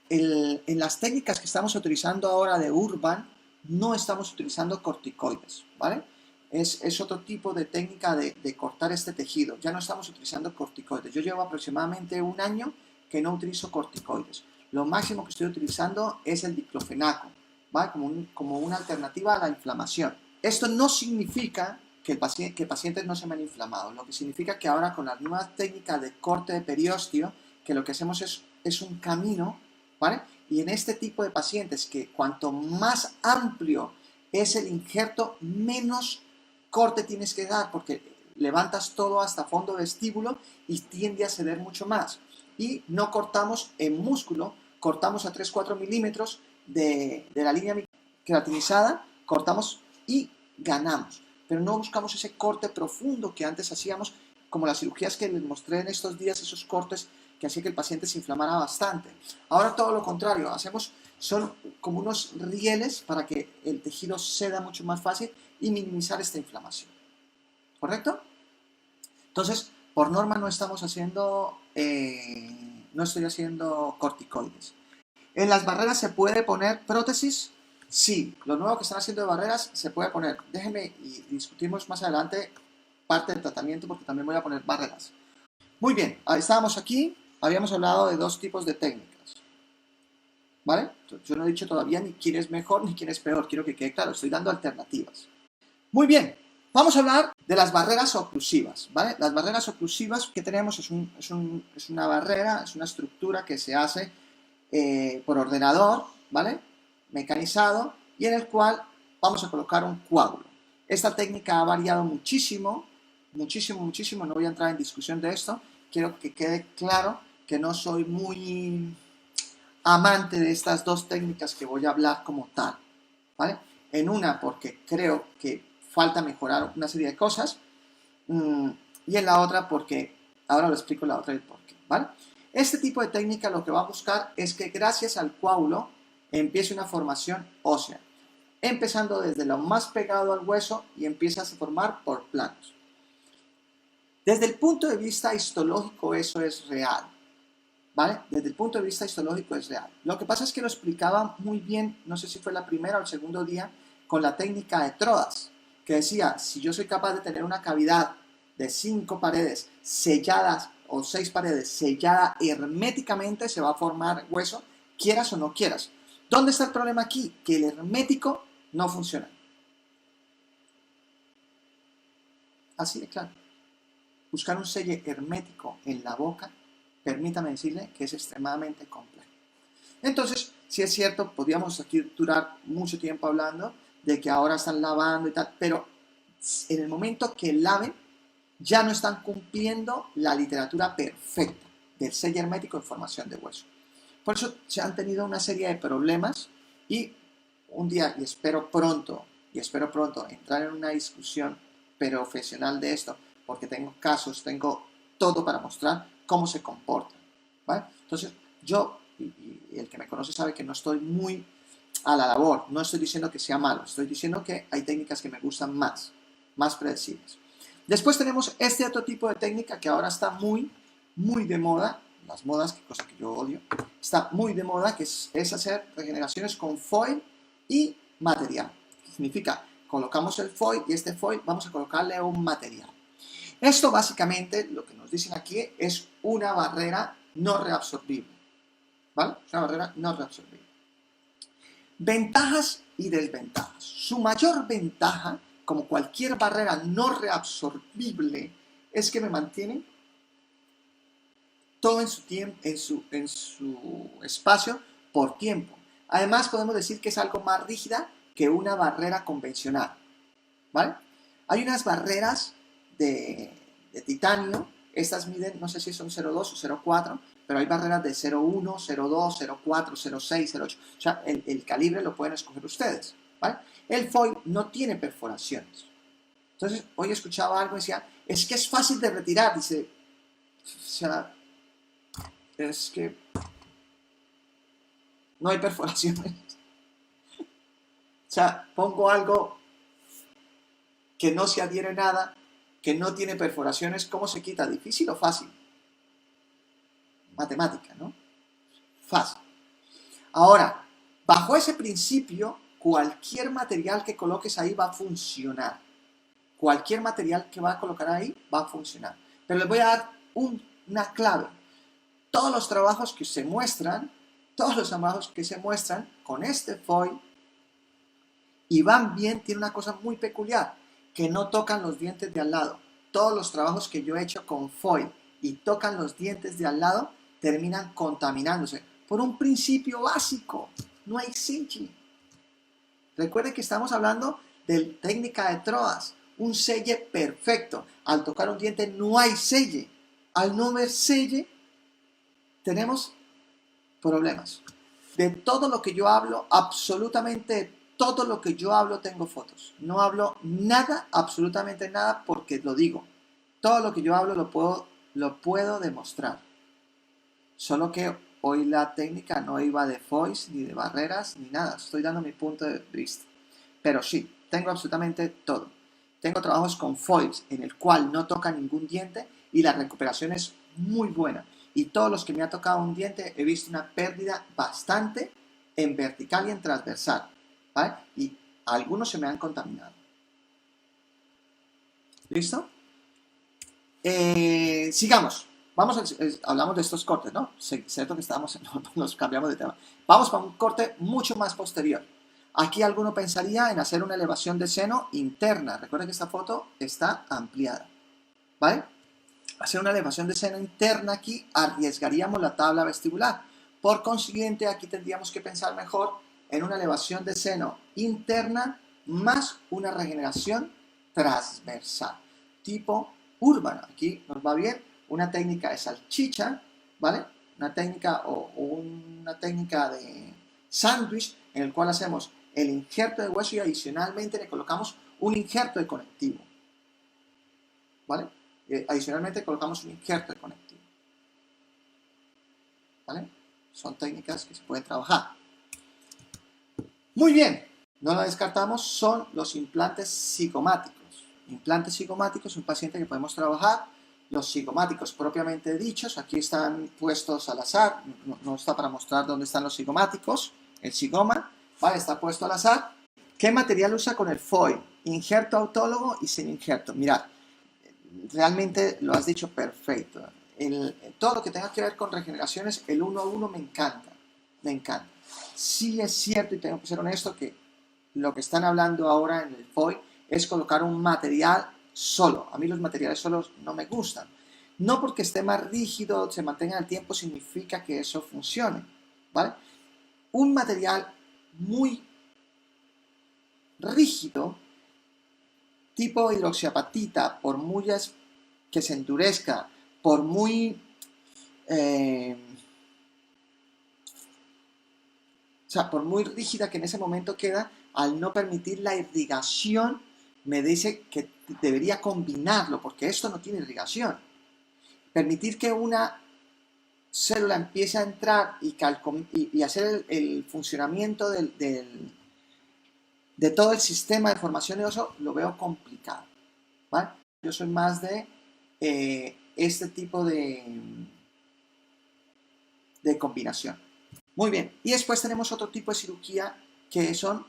En las técnicas que estamos utilizando ahora de Urban, no estamos utilizando corticoides, ¿vale? Es otro tipo de técnica de cortar este tejido. Ya no estamos utilizando corticoides. Yo llevo aproximadamente un año que no utilizo corticoides. Lo máximo que estoy utilizando es el diclofenaco, ¿vale? Como una alternativa a la inflamación. Esto no significa que pacientes no se me han inflamado, lo que significa que ahora con la nueva técnica de corte de periósteo, que lo que hacemos es un camino, ¿vale? Y en este tipo de pacientes, que cuanto más amplio es el injerto, menos corte tienes que dar, porque levantas todo hasta fondo vestíbulo y tiende a ceder mucho más. Y no cortamos en músculo, cortamos a 3-4 milímetros de la línea queratinizada, cortamos y ganamos. Pero no buscamos ese corte profundo que antes hacíamos, como las cirugías que les mostré en estos días, esos cortes que hacía que el paciente se inflamara bastante. Ahora todo lo contrario, son como unos rieles para que el tejido ceda mucho más fácil y minimizar esta inflamación. ¿Correcto? Entonces, por norma no estamos haciendo, no estoy haciendo corticoides. ¿En las barreras se puede poner prótesis? Sí, lo nuevo que están haciendo de barreras se puede poner. Déjenme y discutimos más adelante parte del tratamiento porque también voy a poner barreras. Muy bien, estábamos aquí, habíamos hablado de 2 tipos de técnicas. ¿Vale? Yo no he dicho todavía ni quién es mejor ni quién es peor, quiero que quede claro, estoy dando alternativas. Muy bien, vamos a hablar de las barreras oclusivas, ¿vale? Las barreras oclusivas que tenemos es una barrera, es una estructura que se hace por ordenador, ¿vale? Mecanizado, y en el cual vamos a colocar un coágulo. Esta técnica ha variado muchísimo, muchísimo, no voy a entrar en discusión de esto, quiero que quede claro que no soy muy amante de estas 2 técnicas que voy a hablar como tal, ¿vale? En una porque creo que falta mejorar una serie de cosas, y en la otra porque, ahora lo explico la otra y el por qué, ¿vale? Este tipo de técnica lo que va a buscar es que gracias al coágulo empiece una formación ósea, empezando desde lo más pegado al hueso y empiezas a formar por planos. Desde el punto de vista histológico eso es real, ¿vale? Desde el punto de vista histológico es real. Lo que pasa es que lo explicaba muy bien, no sé si fue la primera o el segundo día, con la técnica de Troas, que decía, si yo soy capaz de tener una cavidad de 5 paredes selladas o 6 paredes sellada herméticamente, se va a formar hueso, quieras o no quieras. ¿Dónde está el problema aquí? Que el hermético no funciona. Así de claro. Buscar un sello hermético en la boca, permítame decirle que es extremadamente complejo. Entonces, si es cierto, podríamos aquí durar mucho tiempo hablando de que ahora están lavando y tal, pero en el momento que laven, ya no están cumpliendo la literatura perfecta del sello hermético en formación de hueso. Por eso se han tenido una serie de problemas y un día, y espero pronto entrar en una discusión profesional de esto, porque tengo casos, tengo todo para mostrar cómo se comporta, ¿vale? Entonces, yo, y el que me conoce sabe que no estoy muy a la labor, no estoy diciendo que sea malo, estoy diciendo que hay técnicas que me gustan más predecibles. Después tenemos este otro tipo de técnica que ahora está muy de moda, las modas, que cosa que yo odio, está muy de moda, que es hacer regeneraciones con foil y material. Significa, colocamos el foil y este foil vamos a colocarle un material. Esto básicamente, lo que nos dicen aquí, es una barrera no reabsorbible, ¿vale? Es una barrera no reabsorbible. Ventajas y desventajas. Su mayor ventaja, como cualquier barrera no reabsorbible, es que me mantiene todo en su tiempo, en su espacio por tiempo. Además, podemos decir que es algo más rígida que una barrera convencional, ¿vale? Hay unas barreras de titanio, estas miden, no sé si son 0,2 o 0,4, pero hay barreras de 0,1, 0,2, 0,4, 0,6, 0,8. O sea, el calibre lo pueden escoger ustedes, ¿vale? El foil no tiene perforaciones. Entonces, hoy escuchaba algo y decía, es que es fácil de retirar, dice, o sea, es que no hay perforaciones. O sea, pongo algo que no se adhiere a nada, que no tiene perforaciones, ¿cómo se quita? ¿Difícil o fácil? Matemática, ¿no? Fácil. Ahora, bajo ese principio, cualquier material que coloques ahí va a funcionar. Cualquier material que va a colocar ahí va a funcionar. Pero les voy a dar una clave. Todos los trabajos que se muestran con este foil y van bien, tiene una cosa muy peculiar, que no tocan los dientes de al lado. Todos los trabajos que yo he hecho con foil y tocan los dientes de al lado terminan contaminándose por un principio básico. No hay selle. Recuerden que estamos hablando de técnica de Troas, un selle perfecto. Al tocar un diente no hay selle. Al no haber selle, tenemos problemas. De todo lo que yo hablo, absolutamente todo lo que yo hablo tengo fotos. No hablo nada, absolutamente nada, porque lo digo. Todo lo que yo hablo lo puedo demostrar. Solo que hoy la técnica no iba de foils, ni de barreras, ni nada. Estoy dando mi punto de vista. Pero sí, tengo absolutamente todo. Tengo trabajos con foils en el cual no toca ningún diente y la recuperación es muy buena. Y todos los que me ha tocado un diente he visto una pérdida bastante en vertical y en transversal, ¿vale? Y algunos se me han contaminado. ¿Listo? Sigamos. Hablamos de estos cortes, ¿no? Cierto que nos cambiamos de tema. Vamos para un corte mucho más posterior. Aquí alguno pensaría en hacer una elevación de seno interna. Recuerden que esta foto está ampliada, ¿vale? Hacer una elevación de seno interna aquí arriesgaríamos la tabla vestibular. Por consiguiente, aquí tendríamos que pensar mejor en una elevación de seno interna más una regeneración transversal, tipo urbana. Aquí nos va bien una técnica de salchicha, ¿vale? Una técnica una técnica de sándwich en el cual hacemos el injerto de hueso y adicionalmente le colocamos un injerto de conectivo, ¿vale? Adicionalmente colocamos un injerto de conectivo, ¿vale? Son técnicas que se pueden trabajar. Muy bien, no la descartamos, son los implantes cigomáticos. Implantes cigomáticos, un paciente que podemos trabajar los cigomáticos propiamente dichos, aquí están puestos al azar, no está para mostrar dónde están los cigomáticos, el cigoma, ¿vale? Está puesto al azar. ¿Qué material usa con el foil? Injerto autólogo y sin injerto. Mirad, realmente lo has dicho perfecto. Todo lo que tenga que ver con regeneraciones, el 1 a 1 me encanta, me encanta. Sí es cierto, y tengo que ser honesto, que lo que están hablando ahora en el foil es colocar un material solo. A mí los materiales solos no me gustan. No porque esté más rígido, se mantenga en el tiempo, significa que eso funcione, ¿vale? Un material muy rígido, tipo hidroxiapatita, por muy que se endurezca, por muy por muy rígida que en ese momento queda, al no permitir la irrigación, me dice que debería combinarlo, porque esto no tiene irrigación. Permitir que una célula empiece a entrar y hacer el funcionamiento de todo el sistema de formación de oso, lo veo complicado, ¿vale? Yo soy más de este tipo de combinación. Muy bien, y después tenemos otro tipo de cirugía que son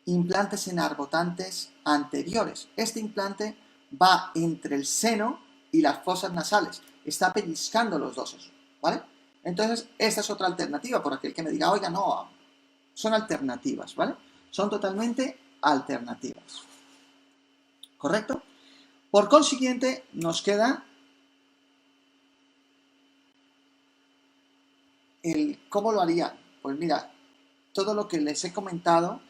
implantes enarbotantes anteriores. Este implante va entre el seno y las fosas nasales, está pellizcando los dos, ¿vale? Entonces, esta es otra alternativa, por aquel que me diga, oiga, no, son alternativas, ¿vale? Son totalmente alternativas, ¿correcto? Por consiguiente, nos queda ¿cómo lo haría? Pues mira, todo lo que les he comentado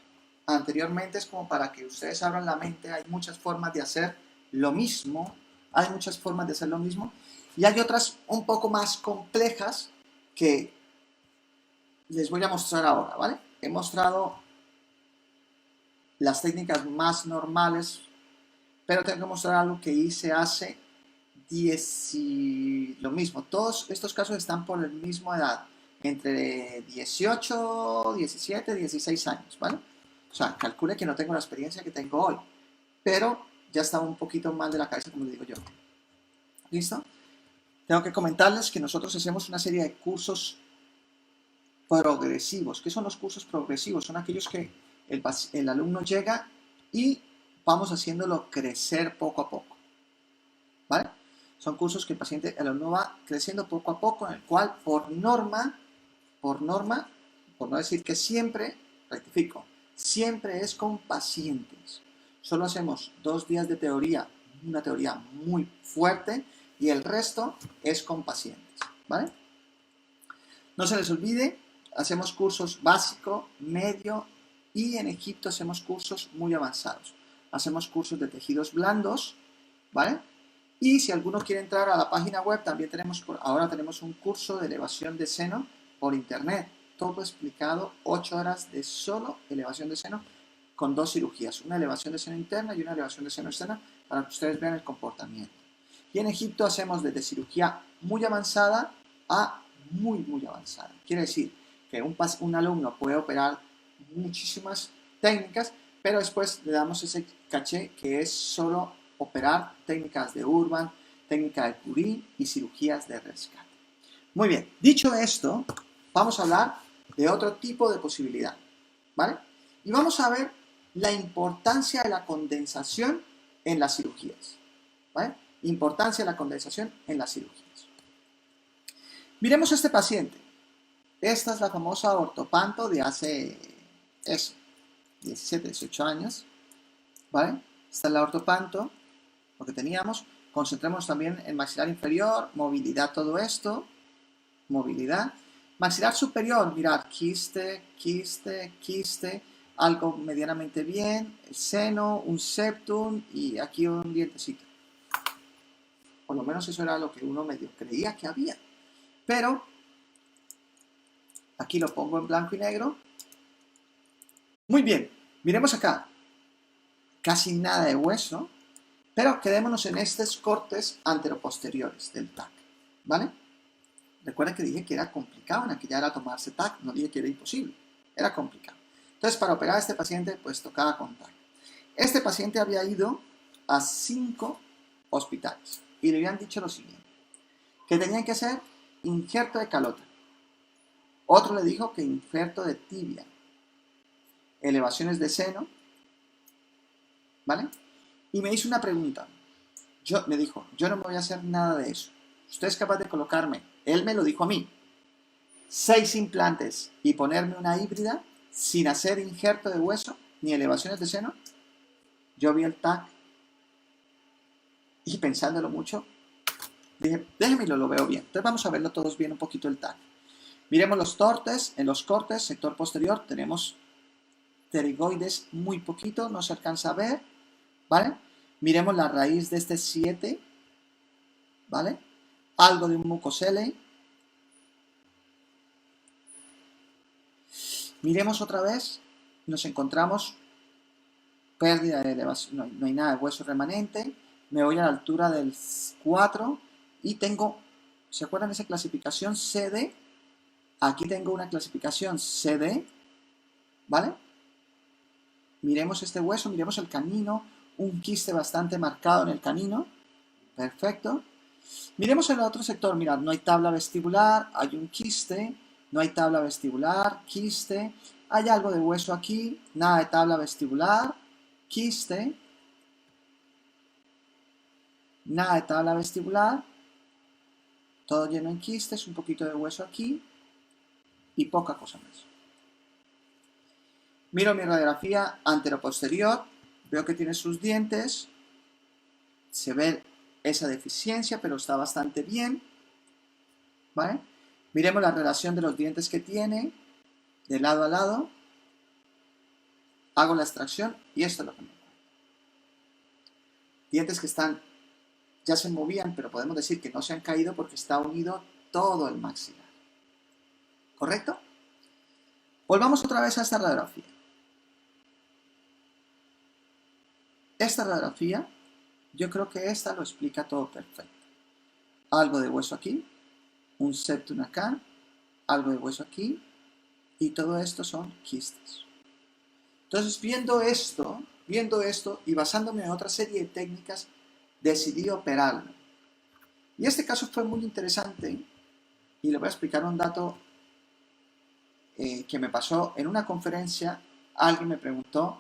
anteriormente es como para que ustedes abran la mente. Hay muchas formas de hacer lo mismo, hay muchas formas de hacer lo mismo, y hay otras un poco más complejas que les voy a mostrar ahora, ¿vale? He mostrado las técnicas más normales, pero tengo que mostrar algo que hice hace lo mismo. Todos estos casos están por la misma edad, entre 18, 17, 16 años, ¿vale? O sea, calcule que no tengo la experiencia que tengo hoy, pero ya estaba un poquito mal de la cabeza, como le digo yo. ¿Listo? Tengo que comentarles que nosotros hacemos una serie de cursos progresivos. ¿Qué son los cursos progresivos? Son aquellos que el alumno llega y vamos haciéndolo crecer poco a poco, ¿vale? Son cursos que el alumno va creciendo poco a poco, en el cual por norma, por no decir que siempre, rectifico, siempre es con pacientes. Solo hacemos 2 días de teoría, una teoría muy fuerte, y el resto es con pacientes, ¿vale? No se les olvide, hacemos cursos básico, medio, y en Egipto hacemos cursos muy avanzados. Hacemos cursos de tejidos blandos, ¿vale? Y si alguno quiere entrar a la página web, también ahora tenemos un curso de elevación de seno por internet. Todo explicado, 8 horas de solo elevación de seno con 2 cirugías. Una elevación de seno interna y una elevación de seno externa para que ustedes vean el comportamiento. Y en Egipto hacemos desde cirugía muy avanzada a muy avanzada. Quiere decir que un alumno puede operar muchísimas técnicas, pero después le damos ese caché que es solo operar técnicas de Urban, técnica de Curie y cirugías de rescate. Muy bien, dicho esto, vamos a hablar de otro tipo de posibilidad, ¿vale? Y vamos a ver la importancia de la condensación en las cirugías, ¿vale? Importancia de la condensación en las cirugías. Miremos a este paciente. Esta es la famosa ortopanto de hace 17, 18 años, ¿vale? Esta es la ortopanto, lo que teníamos. Concentremos también en maxilar inferior, movilidad, todo esto, movilidad. Maxilar superior, mirad, quiste, algo medianamente bien, el seno, un septum y aquí un dientecito. Por lo menos eso era lo que uno medio creía que había. Pero, aquí lo pongo en blanco y negro. Muy bien, miremos acá. Casi nada de hueso, pero quedémonos en estos cortes anteroposteriores del TAC, ¿vale? Recuerda que dije que era complicado, en aquella era tomarse TAC, no dije que era imposible, era complicado. Entonces, para operar a este paciente, pues tocaba con TAC. Este paciente había ido a 5 hospitales, y le habían dicho lo siguiente, que tenían que hacer injerto de calota. Otro le dijo que injerto de tibia, elevaciones de seno, ¿vale? Y me hizo una pregunta. Me dijo, yo no me voy a hacer nada de eso. Usted es capaz de colocarme, él me lo dijo a mí, 6 implantes y ponerme una híbrida sin hacer injerto de hueso ni elevaciones de seno. Yo vi el TAC y pensándolo mucho, dije, déjemelo, lo veo bien. Entonces vamos a verlo todos bien un poquito el TAC. Miremos los tortes, en los cortes, sector posterior, tenemos pterigoides muy poquito, no se alcanza a ver, ¿vale? Miremos la raíz de este 7, ¿vale? Algo de un mucocele. Miremos otra vez, nos encontramos pérdida de elevación, no hay nada de hueso remanente. Me voy a la altura del 4 y tengo, ¿se acuerdan de esa clasificación CD? Aquí tengo una clasificación CD, ¿vale? Miremos este hueso, miremos el canino, un quiste bastante marcado en el canino, perfecto. Miremos el otro sector, mirad, no hay tabla vestibular, hay un quiste, no hay tabla vestibular, quiste, hay algo de hueso aquí, nada de tabla vestibular, quiste, nada de tabla vestibular, todo lleno en quistes, un poquito de hueso aquí y poca cosa más. Miro mi radiografía anteroposterior, veo que tiene sus dientes, se ve esa deficiencia, pero está bastante bien, ¿vale? Miremos la relación de los dientes que tiene, de lado a lado, hago la extracción y esto es lo que me encuentro. Dientes que están, ya se movían, pero podemos decir que no se han caído porque está unido todo el maxilar. ¿Correcto? Volvamos otra vez a esta radiografía. Esta radiografía, yo creo que esta lo explica todo perfecto. Algo de hueso aquí, un septum acá, algo de hueso aquí, y todo esto son quistes. Entonces, viendo esto y basándome en otra serie de técnicas, decidí operarlo. Y este caso fue muy interesante, y le voy a explicar un dato que me pasó en una conferencia. Alguien me preguntó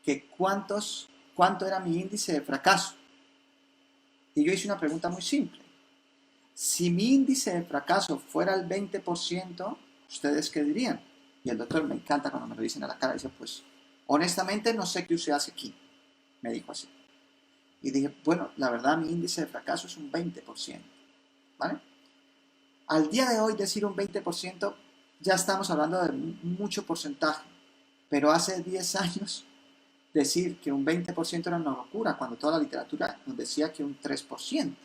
que cuánto era mi índice de fracaso. Y yo hice una pregunta muy simple. Si mi índice de fracaso fuera el 20%, ¿ustedes qué dirían? Y el doctor me encanta cuando me lo dicen a la cara. Dice, pues, honestamente no sé qué usted hace aquí. Me dijo así. Y dije, bueno, la verdad mi índice de fracaso es un 20%. ¿Vale? Al día de hoy decir un 20%, ya estamos hablando de mucho porcentaje. Pero hace 10 años decir que un 20% era una locura, cuando toda la literatura nos decía que un 3%.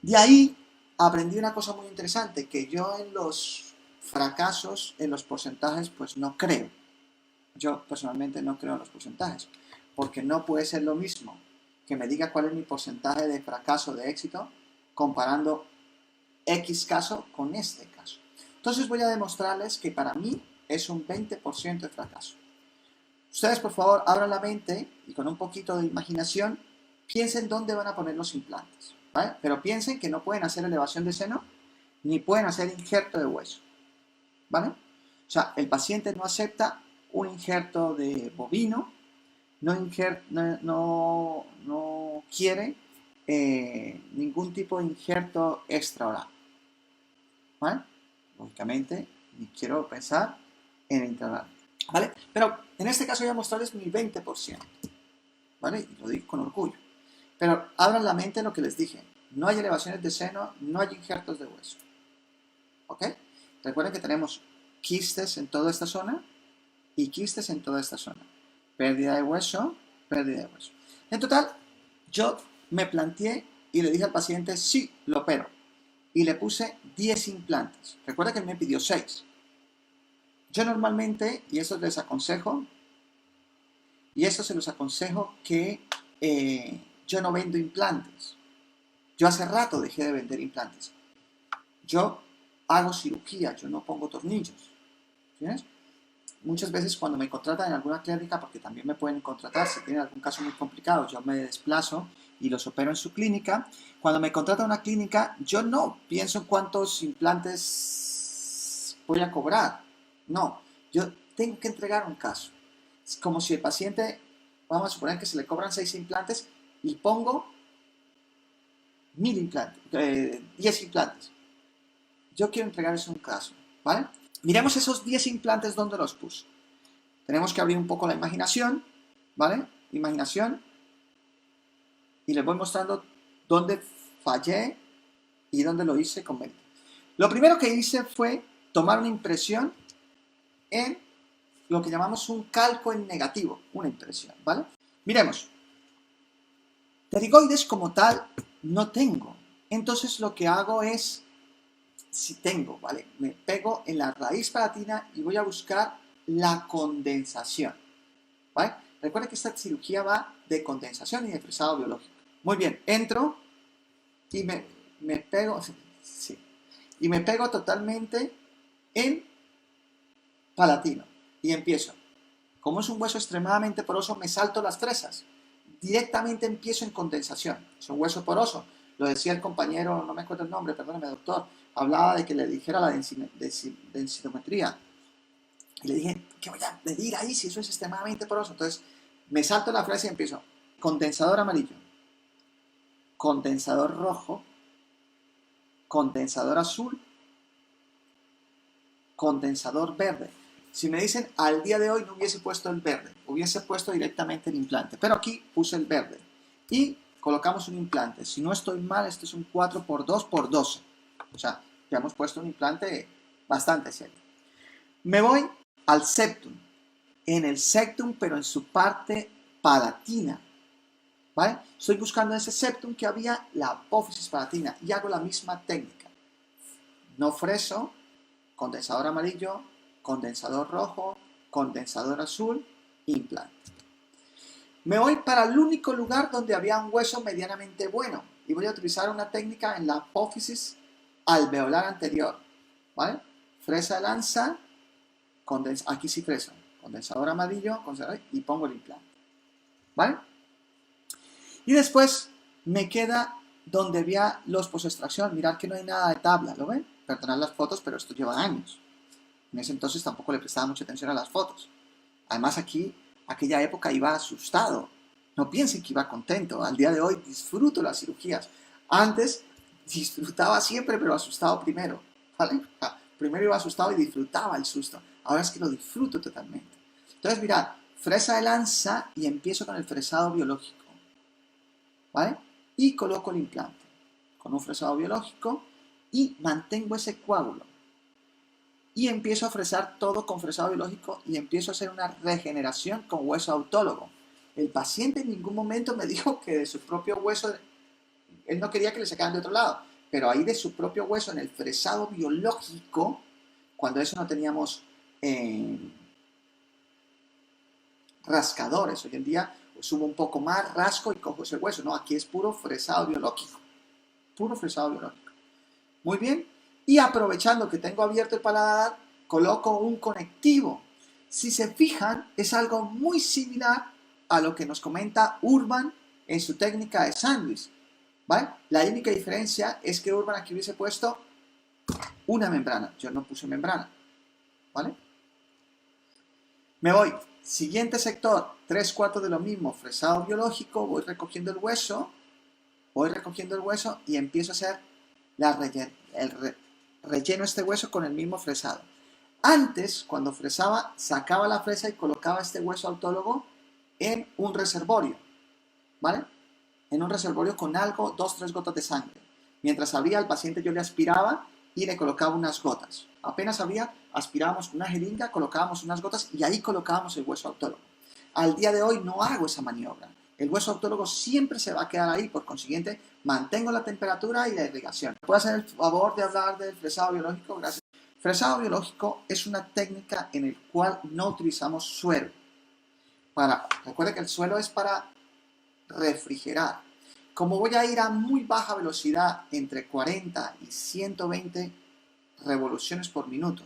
De ahí aprendí una cosa muy interesante, que yo en los fracasos, en los porcentajes, pues no creo. Yo personalmente no creo en los porcentajes, porque no puede ser lo mismo que me diga cuál es mi porcentaje de fracaso, de éxito, comparando X caso con este caso. Entonces voy a demostrarles que para mí es un 20% de fracaso. Ustedes, por favor, abran la mente y con un poquito de imaginación, piensen dónde van a poner los implantes, ¿vale? Pero piensen que no pueden hacer elevación de seno, ni pueden hacer injerto de hueso, ¿vale? O sea, el paciente no acepta un injerto de bovino, no quiere ningún tipo de injerto extraoral, ¿vale? Lógicamente, ni quiero pensar en intraoral, ¿vale? Pero en este caso voy a mostrarles mi 20%, ¿vale? Y lo digo con orgullo. Pero abran la mente en lo que les dije. No hay elevaciones de seno, no hay injertos de hueso. ¿Ok? Recuerden que tenemos quistes en toda esta zona y quistes en toda esta zona. Pérdida de hueso, pérdida de hueso. En total, yo me planteé y le dije al paciente, sí, lo opero. Y le puse 10 implantes. Recuerda que me pidió 6. Yo normalmente, y eso les aconsejo, y esto se los aconsejo, que yo no vendo implantes. Yo hace rato dejé de vender implantes. Yo hago cirugía, yo no pongo tornillos. ¿Tienes? Muchas veces cuando me contratan en alguna clínica, porque también me pueden contratar si tienen algún caso muy complicado, yo me desplazo y los opero en su clínica. Cuando me contrata una clínica, yo no pienso en cuántos implantes voy a cobrar. No, yo tengo que entregar un caso. Es como si el paciente, vamos a suponer que se le cobran 6 implantes y pongo 1000 implantes, 10 implantes. Yo quiero entregarles un caso, ¿vale? Miremos esos 10 implantes donde los puse. Tenemos que abrir un poco la imaginación, ¿vale? Imaginación. Y les voy mostrando dónde fallé y dónde lo hice con mente. Lo primero que hice fue tomar una impresión en lo que llamamos un calco en negativo, una impresión, ¿vale? Miremos. Pterigoides como tal no tengo. Entonces lo que hago es, si tengo, ¿vale? Me pego en la raíz palatina y voy a buscar la condensación, ¿vale? Recuerden que esta cirugía va de condensación y de fresado biológico. Muy bien, entro y me pego, sí, y me pego totalmente en palatino y empiezo. Como es un hueso extremadamente poroso, me salto las fresas. Directamente empiezo en condensación. Es un hueso poroso. Lo decía el compañero, no me acuerdo el nombre, perdóneme, doctor. Hablaba de que le dijera la densitometría. Y le dije, ¿qué voy a medir ahí si eso es extremadamente poroso? Entonces, me salto la fresa y empiezo. Condensador amarillo, condensador rojo, condensador azul, condensador verde. Si me dicen, al día de hoy no hubiese puesto el verde, hubiese puesto directamente el implante, pero aquí puse el verde y colocamos un implante. Si no estoy mal, este es un 4x2x12, o sea, ya hemos puesto un implante bastante serio. Me voy al septum, en el septum, pero en su parte palatina, ¿vale? Estoy buscando en ese septum que había la apófisis palatina y hago la misma técnica. No freso, condensador amarillo, condensador rojo, condensador azul, implante. Me voy para el único lugar donde había un hueso medianamente bueno y voy a utilizar una técnica en la apófisis alveolar anterior, ¿vale? Fresa de lanza, aquí sí fresa, condensador amarillo, y pongo el implante, ¿vale? Y después me queda donde había los post-extracción. Mirad que no hay nada de tabla, ¿lo ven? Perdonad las fotos, pero esto lleva años. En ese entonces tampoco le prestaba mucha atención a las fotos. Además aquí, aquella época iba asustado. No piensen que iba contento. Al día de hoy disfruto las cirugías. Antes disfrutaba siempre, pero asustado primero, ¿vale? Primero iba asustado y disfrutaba el susto. Ahora es que lo disfruto totalmente. Entonces mirad, fresa de lanza y empiezo con el fresado biológico, ¿vale? Y coloco el implante con un fresado biológico y mantengo ese coágulo. Y empiezo a fresar todo con fresado biológico y empiezo a hacer una regeneración con hueso autólogo. El paciente en ningún momento me dijo que de su propio hueso, él no quería que le sacaran de otro lado, pero ahí de su propio hueso en el fresado biológico, cuando eso no teníamos rascadores, hoy en día subo un poco más, rasco y cojo ese hueso, no, aquí es puro fresado biológico, puro fresado biológico. Muy bien. Y aprovechando que tengo abierto el paladar, coloco un conectivo. Si se fijan, es algo muy similar a lo que nos comenta Urban en su técnica de sándwich, ¿vale? La única diferencia es que Urban aquí hubiese puesto una membrana. Yo no puse membrana, ¿vale? Me voy. Siguiente sector, 3/4 de lo mismo, fresado biológico, voy recogiendo el hueso y empiezo a hacer relleno este hueso con el mismo fresado. Antes, cuando fresaba, sacaba la fresa y colocaba este hueso autólogo en un reservorio, ¿vale? En un reservorio con algo, 2-3 gotas de sangre. Mientras abría, al paciente yo le aspiraba y le colocaba unas gotas. Apenas abría, aspirábamos una jeringa, colocábamos unas gotas y ahí colocábamos el hueso autólogo. Al día de hoy no hago esa maniobra. El hueso autólogo siempre se va a quedar ahí, por consiguiente, mantengo la temperatura y la irrigación. ¿Puedo hacer el favor de hablar del fresado biológico? Gracias. Fresado biológico es una técnica en la cual no utilizamos suero. Recuerda que el suelo es para refrigerar. Como voy a ir a muy baja velocidad, entre 40 y 120 revoluciones por minuto,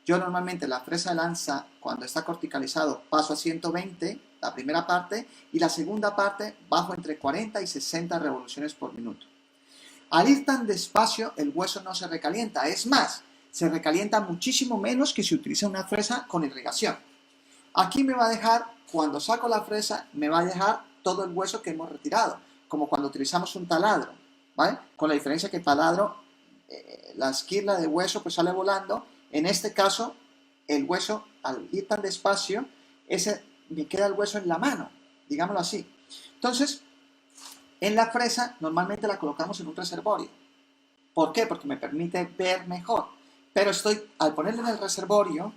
yo normalmente la fresa de lanza, cuando está corticalizado, paso a 120 la primera parte, y la segunda parte bajo entre 40 y 60 revoluciones por minuto. Al ir tan despacio, el hueso no se recalienta. Es más, se recalienta muchísimo menos que si utiliza una fresa con irrigación. Aquí me va a dejar, cuando saco la fresa, me va a dejar todo el hueso que hemos retirado, como cuando utilizamos un taladro, ¿vale? Con la diferencia que el taladro, la esquirla de hueso pues sale volando. En este caso, el hueso, al ir tan despacio, me queda el hueso en la mano, digámoslo así. Entonces, en la fresa normalmente la colocamos en un reservorio. ¿Por qué? Porque me permite ver mejor. Pero al ponerle en el reservorio,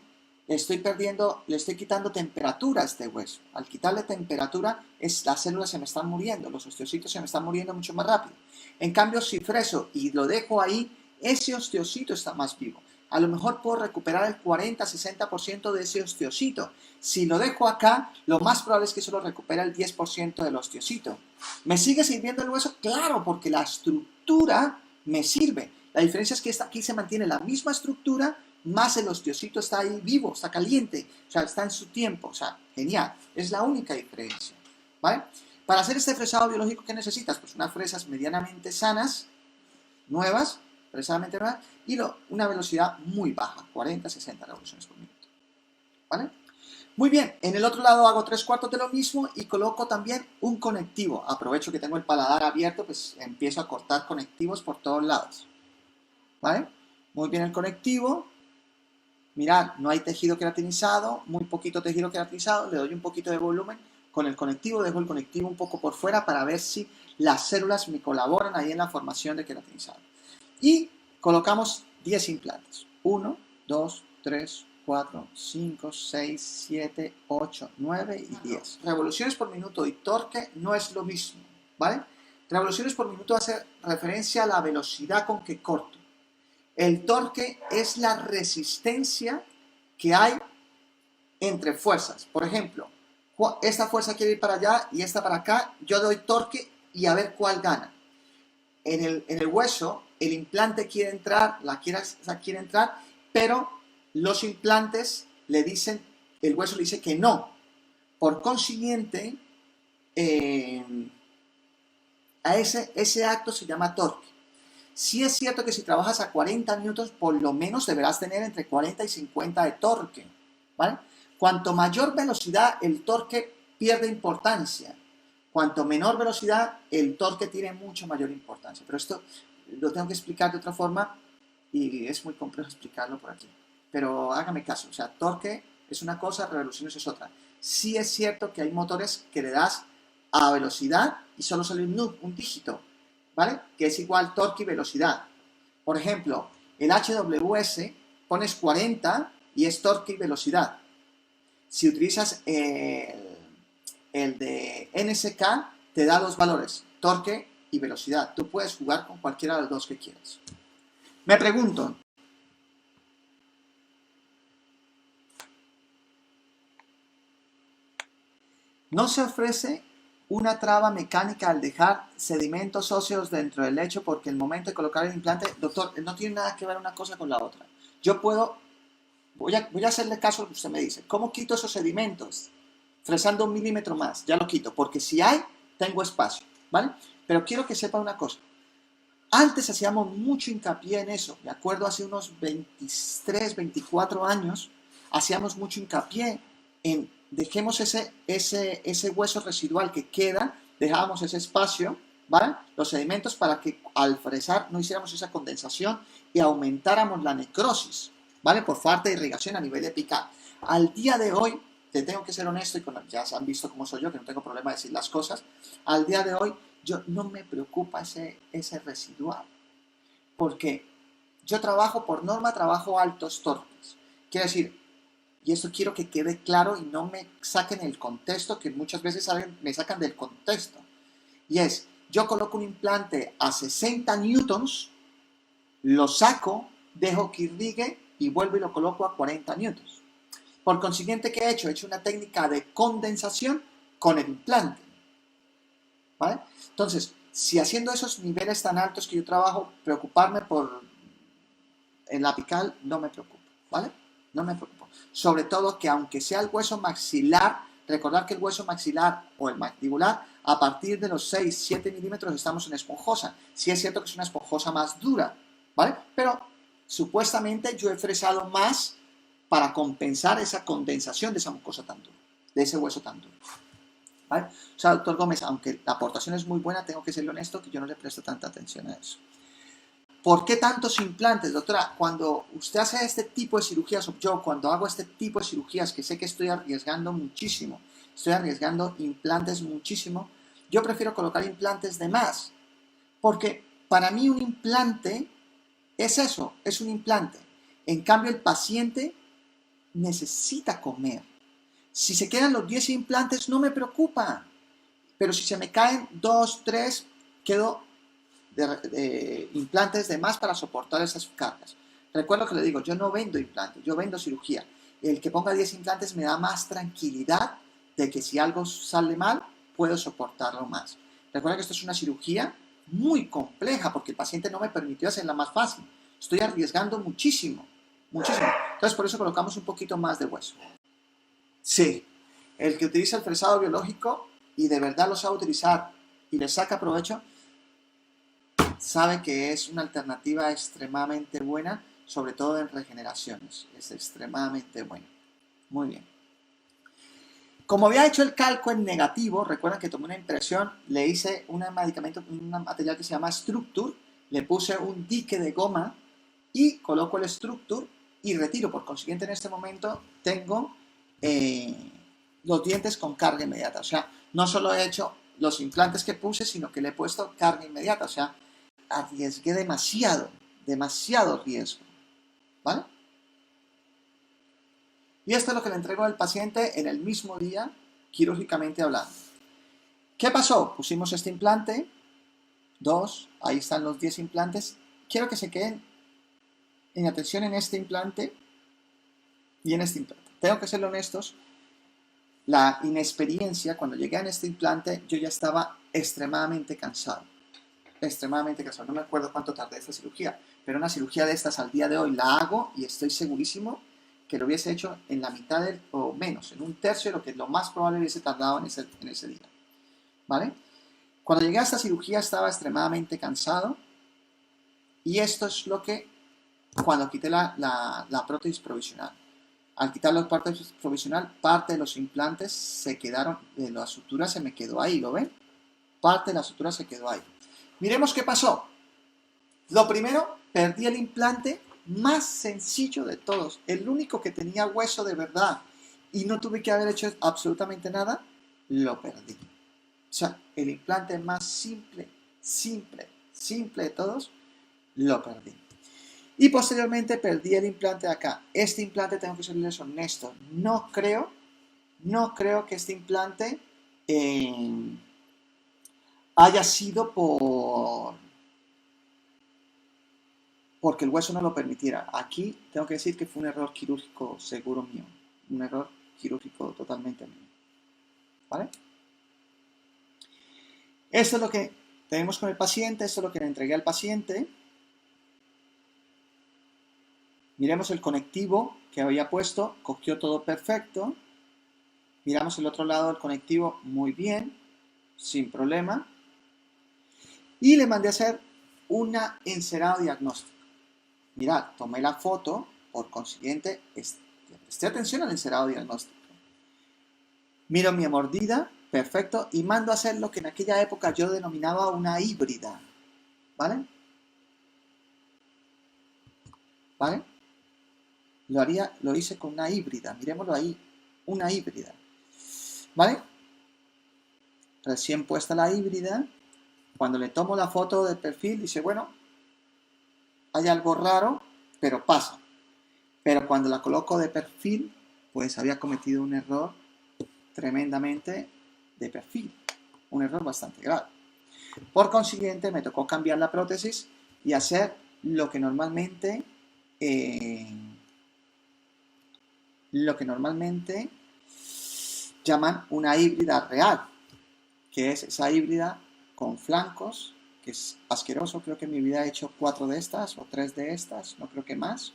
le estoy quitando temperatura a este hueso. Al quitarle temperatura, las células se me están muriendo, los osteocitos se me están muriendo mucho más rápido. En cambio, si freso y lo dejo ahí, ese osteocito está más vivo. A lo mejor puedo recuperar el 40-60% de ese osteocito. Si lo dejo acá, lo más probable es que solo recupere el 10% del osteocito. ¿Me sigue sirviendo el hueso? Claro, porque la estructura me sirve. La diferencia es que aquí se mantiene la misma estructura, más el osteocito está ahí vivo, está caliente, o sea, está en su tiempo, o sea, genial. Es la única diferencia, ¿vale? Para hacer este fresado biológico, ¿qué necesitas? Pues unas fresas medianamente sanas, nuevas, fresadamente nuevas, y una velocidad muy baja, 40-60 revoluciones por minuto, ¿vale? Muy bien, en el otro lado hago 3/4 de lo mismo y coloco también un conectivo. Aprovecho que tengo el paladar abierto, pues empiezo a cortar conectivos por todos lados, ¿vale? Muy bien el conectivo. Mirad, no hay tejido queratinizado, muy poquito tejido queratinizado, le doy un poquito de volumen. Con el conectivo dejo el conectivo un poco por fuera para ver si las células me colaboran ahí en la formación de queratinizado. Y colocamos 10 implantes. 1, 2, 3, 4, 5, 6, 7, 8, 9 y 10. Revoluciones por minuto y torque no es lo mismo, ¿vale? Revoluciones por minuto hace referencia a la velocidad con que corto. El torque es la resistencia que hay entre fuerzas. Por ejemplo, esta fuerza quiere ir para allá y esta para acá. Yo doy torque y a ver cuál gana. En el hueso, el implante quiere entrar, quiere entrar, pero los implantes le dicen, el hueso le dice que no. Por consiguiente, a ese acto se llama torque. Sí es cierto que si trabajas a 40 newtons, por lo menos deberás tener entre 40 y 50 de torque, ¿vale? Cuanto mayor velocidad, el torque pierde importancia. Cuanto menor velocidad, el torque tiene mucho mayor importancia. Pero esto lo tengo que explicar de otra forma y es muy complejo explicarlo por aquí. Pero hágame caso, o sea, torque es una cosa, revoluciones es otra. Sí es cierto que hay motores que le das a velocidad y solo sale un dígito, ¿vale? Que es igual torque y velocidad. Por ejemplo, el HWS pones 40 y es torque y velocidad. Si utilizas el de NSK, te da dos valores, torque y velocidad. Tú puedes jugar con cualquiera de los dos que quieras. Me pregunto, ¿no se ofrece una traba mecánica al dejar sedimentos óseos dentro del lecho porque el momento de colocar el implante, doctor, no tiene nada que ver una cosa con la otra? Yo voy a hacerle caso a lo que usted me dice. ¿Cómo quito esos sedimentos? Fresando 1 milímetro más, ya lo quito, porque si hay, tengo espacio, ¿vale? Pero quiero que sepa una cosa. Antes hacíamos mucho hincapié en eso, de acuerdo, hace unos 23, 24 años, hacíamos mucho hincapié en dejemos ese hueso residual que queda, dejábamos ese espacio, ¿vale? Los sedimentos para que al fresar no hiciéramos esa condensación y aumentáramos la necrosis, ¿vale? Por falta de irrigación a nivel epical. Al día de hoy, te tengo que ser honesto y ya han visto cómo soy yo, que no tengo problema de decir las cosas, al día de hoy yo no me preocupa ese residual, porque yo por norma trabajo altos torques. Quiere decir, y esto quiero que quede claro y no me saquen el contexto, que muchas veces me sacan del contexto. Y es, yo coloco un implante a 60 newtons, lo saco, dejo que irrigue y vuelvo y lo coloco a 40 newtons. Por consiguiente, ¿qué he hecho? He hecho una técnica de condensación con el implante, ¿vale? Entonces, si haciendo esos niveles tan altos que yo trabajo, preocuparme en la apical, no me preocupo, ¿vale? No me preocupo. Sobre todo que aunque sea el hueso maxilar, Recordar que el hueso maxilar o el mandibular, a partir de los 6-7 milímetros estamos en esponjosa. Sí es cierto que es una esponjosa más dura, ¿vale? Pero supuestamente yo he fresado más para compensar esa condensación de esa mucosa tan dura, de ese hueso tan duro. ¿Vale? O sea, doctor Gómez, aunque la aportación es muy buena, tengo que serle honesto que yo no le presto tanta atención a eso. ¿Por qué tantos implantes, doctora? Cuando usted hace este tipo de cirugías, o yo cuando hago este tipo de cirugías, que sé que estoy arriesgando muchísimo, estoy arriesgando implantes muchísimo, yo prefiero colocar implantes de más. Porque para mí un implante es eso, es un implante. En cambio, el paciente necesita comer. Si se quedan los 10 implantes, no me preocupa. Pero si se me caen 2, 3, quedo de implantes de más para soportar esas cargas. Recuerdo que le digo, yo no vendo implantes, yo vendo cirugía. El que ponga 10 implantes me da más tranquilidad de que si algo sale mal, puedo soportarlo más. Recuerda que esto es una cirugía muy compleja porque el paciente no me permitió hacerla más fácil. Estoy arriesgando muchísimo, muchísimo. Entonces por eso colocamos un poquito más de hueso. Sí, el que utiliza el fresado biológico y de verdad lo sabe utilizar y le saca provecho, sabe que es una alternativa extremadamente buena, sobre todo en regeneraciones. Es extremadamente buena. Muy bien. Como había hecho el calco en negativo, recuerden que tomé una impresión, le hice un medicamento, un material que se llama Structure, le puse un dique de goma y coloco el Structure y retiro. Por consiguiente, en este momento tengo los dientes con carga inmediata. O sea, no solo he hecho los implantes que puse, sino que le he puesto carga inmediata. O sea, arriesgué demasiado, demasiado riesgo, ¿vale? Y esto es lo que le entrego al paciente en el mismo día, quirúrgicamente hablando. ¿Qué pasó? Pusimos este implante, 2, ahí están los 10 implantes. Quiero que se queden en atención en este implante y en este implante. Tengo que ser honestos, la inexperiencia, cuando llegué a este implante, yo ya estaba extremadamente cansado. Extremadamente cansado. No me acuerdo cuánto tardé esta cirugía, pero una cirugía de estas al día de hoy la hago y estoy segurísimo que lo hubiese hecho en la mitad o menos, en un tercio de lo que lo más probable hubiese tardado en ese día. ¿Vale? Cuando llegué a esta cirugía estaba extremadamente cansado y esto es lo que, cuando quité la prótesis provisional. Al quitar la prótesis provisional, parte de los implantes se quedaron, de la sutura se me quedó ahí, ¿lo ven? Parte de la sutura se quedó ahí. Miremos qué pasó. Lo primero, perdí el implante más sencillo de todos, el único que tenía hueso de verdad y no tuve que haber hecho absolutamente nada, lo perdí. O sea, el implante más simple de todos, lo perdí. Y posteriormente perdí el implante de acá. Este implante, tengo que serles honesto, no creo que este implante haya sido porque el hueso no lo permitiera. Aquí tengo que decir que fue un error quirúrgico seguro mío. Un error quirúrgico totalmente mío. ¿Vale? Esto es lo que tenemos con el paciente, esto es lo que le entregué al paciente. Miremos el conectivo que había puesto, cogió todo perfecto. Miramos el otro lado del conectivo, muy bien, sin problema. Y le mandé a hacer una encerado diagnóstico. Mirad, tomé la foto, por consiguiente, presté atención al encerado diagnóstico. Miro mi mordida, perfecto, y mando a hacer lo que en aquella época yo denominaba una híbrida. ¿Vale? ¿Vale? Lo hice con una híbrida, miremoslo ahí, una híbrida. ¿Vale? Recién puesta la híbrida, cuando le tomo la foto de perfil, dice, bueno, hay algo raro, pero pasa. Pero cuando la coloco de perfil, pues había cometido un error tremendamente de perfil. Un error bastante grave. Por consiguiente, me tocó cambiar la prótesis y hacer lo que normalmente llaman una híbrida real, que es esa híbrida con flancos, que es asqueroso. Creo que en mi vida he hecho 4 de estas o 3 de estas, no creo que más.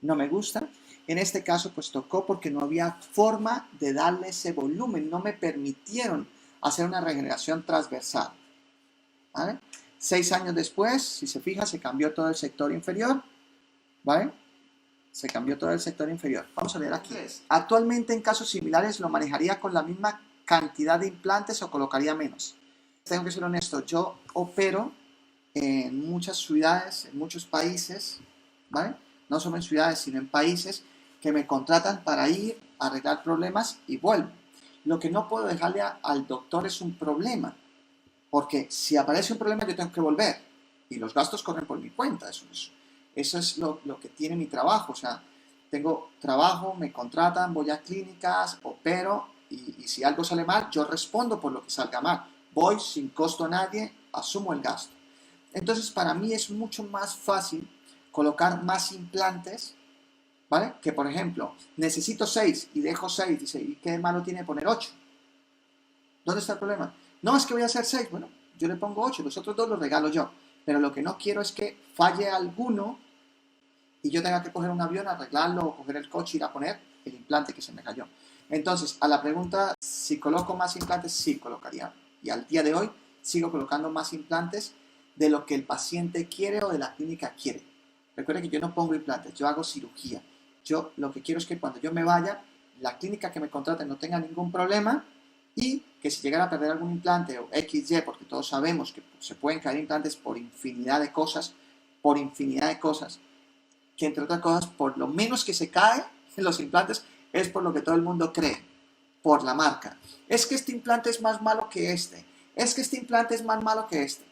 No me gusta. En este caso, pues tocó porque no había forma de darle ese volumen, no me permitieron hacer una regeneración transversal. ¿Vale? 6 años después, si se fija, se cambió todo el sector inferior, ¿vale? Se cambió todo el sector inferior. Vamos a ver aquí. Actualmente en casos similares lo manejaría con la misma cantidad de implantes o colocaría menos. Tengo que ser honesto, yo opero en muchas ciudades, en muchos países, ¿vale? No solo en ciudades, sino en países que me contratan para ir a arreglar problemas y vuelvo. Lo que no puedo dejarle al doctor es un problema, porque si aparece un problema yo tengo que volver y los gastos corren por mi cuenta. Eso es lo que tiene mi trabajo. O sea, tengo trabajo, me contratan, voy a clínicas, opero y si algo sale mal, yo respondo por lo que salga mal. Voy sin costo a nadie, asumo el gasto. Entonces, para mí es mucho más fácil colocar más implantes, ¿vale? Que, por ejemplo, necesito 6 y dejo 6. Dice, ¿y qué malo tiene poner 8? ¿Dónde está el problema? No, es que voy a hacer 6. Bueno, yo le pongo 8, los otros 2 los regalo yo. Pero lo que no quiero es que falle alguno y yo tenga que coger un avión, arreglarlo o coger el coche y ir a poner el implante que se me cayó. Entonces, a la pregunta, si coloco más implantes, sí colocaría. Y al día de hoy sigo colocando más implantes de lo que el paciente quiere o de la clínica quiere. Recuerden que yo no pongo implantes, yo hago cirugía. Yo lo que quiero es que cuando yo me vaya, la clínica que me contrate no tenga ningún problema y que si llegara a perder algún implante o XY, porque todos sabemos que se pueden caer implantes por infinidad de cosas, que entre otras cosas, por lo menos que se cae en los implantes es por lo que todo el mundo cree, por la marca. Es que este implante es más malo que este. Es que este implante es más malo que este.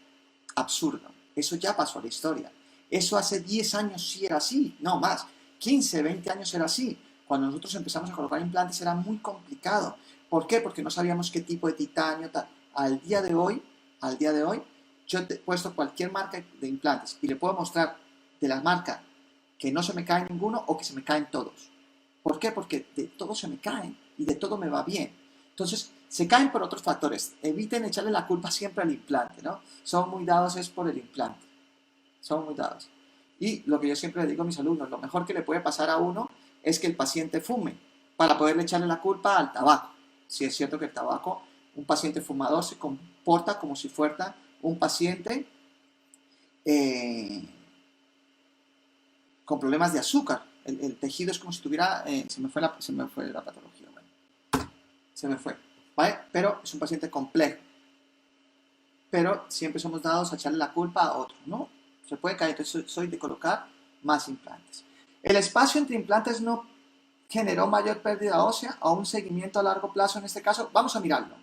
Absurdo. Eso ya pasó a la historia. Eso hace 10 años sí era así, no más. 15, 20 años era así. Cuando nosotros empezamos a colocar implantes era muy complicado. ¿Por qué? Porque no sabíamos qué tipo de titanio, tal. Al día de hoy, yo he puesto cualquier marca de implantes y le puedo mostrar de la marca que no se me cae ninguno o que se me caen todos. ¿Por qué? Porque de todo se me caen y de todo me va bien. Entonces, se caen por otros factores. Eviten echarle la culpa siempre al implante, ¿no? Son muy dados es por el implante. Son muy dados. Y lo que yo siempre le digo a mis alumnos, lo mejor que le puede pasar a uno es que el paciente fume para poderle echarle la culpa al tabaco. Si es cierto que el tabaco, un paciente fumador se comporta como si fuera un paciente con problemas de azúcar. El tejido es como si tuviera, se me fue la patología, bueno, se me fue, ¿vale? Pero es un paciente complejo. Pero siempre somos dados a echarle la culpa a otro, ¿no? Se puede caer, entonces soy de colocar más implantes. El espacio entre implantes no generó mayor pérdida ósea o un seguimiento a largo plazo en este caso. Vamos a mirarlo.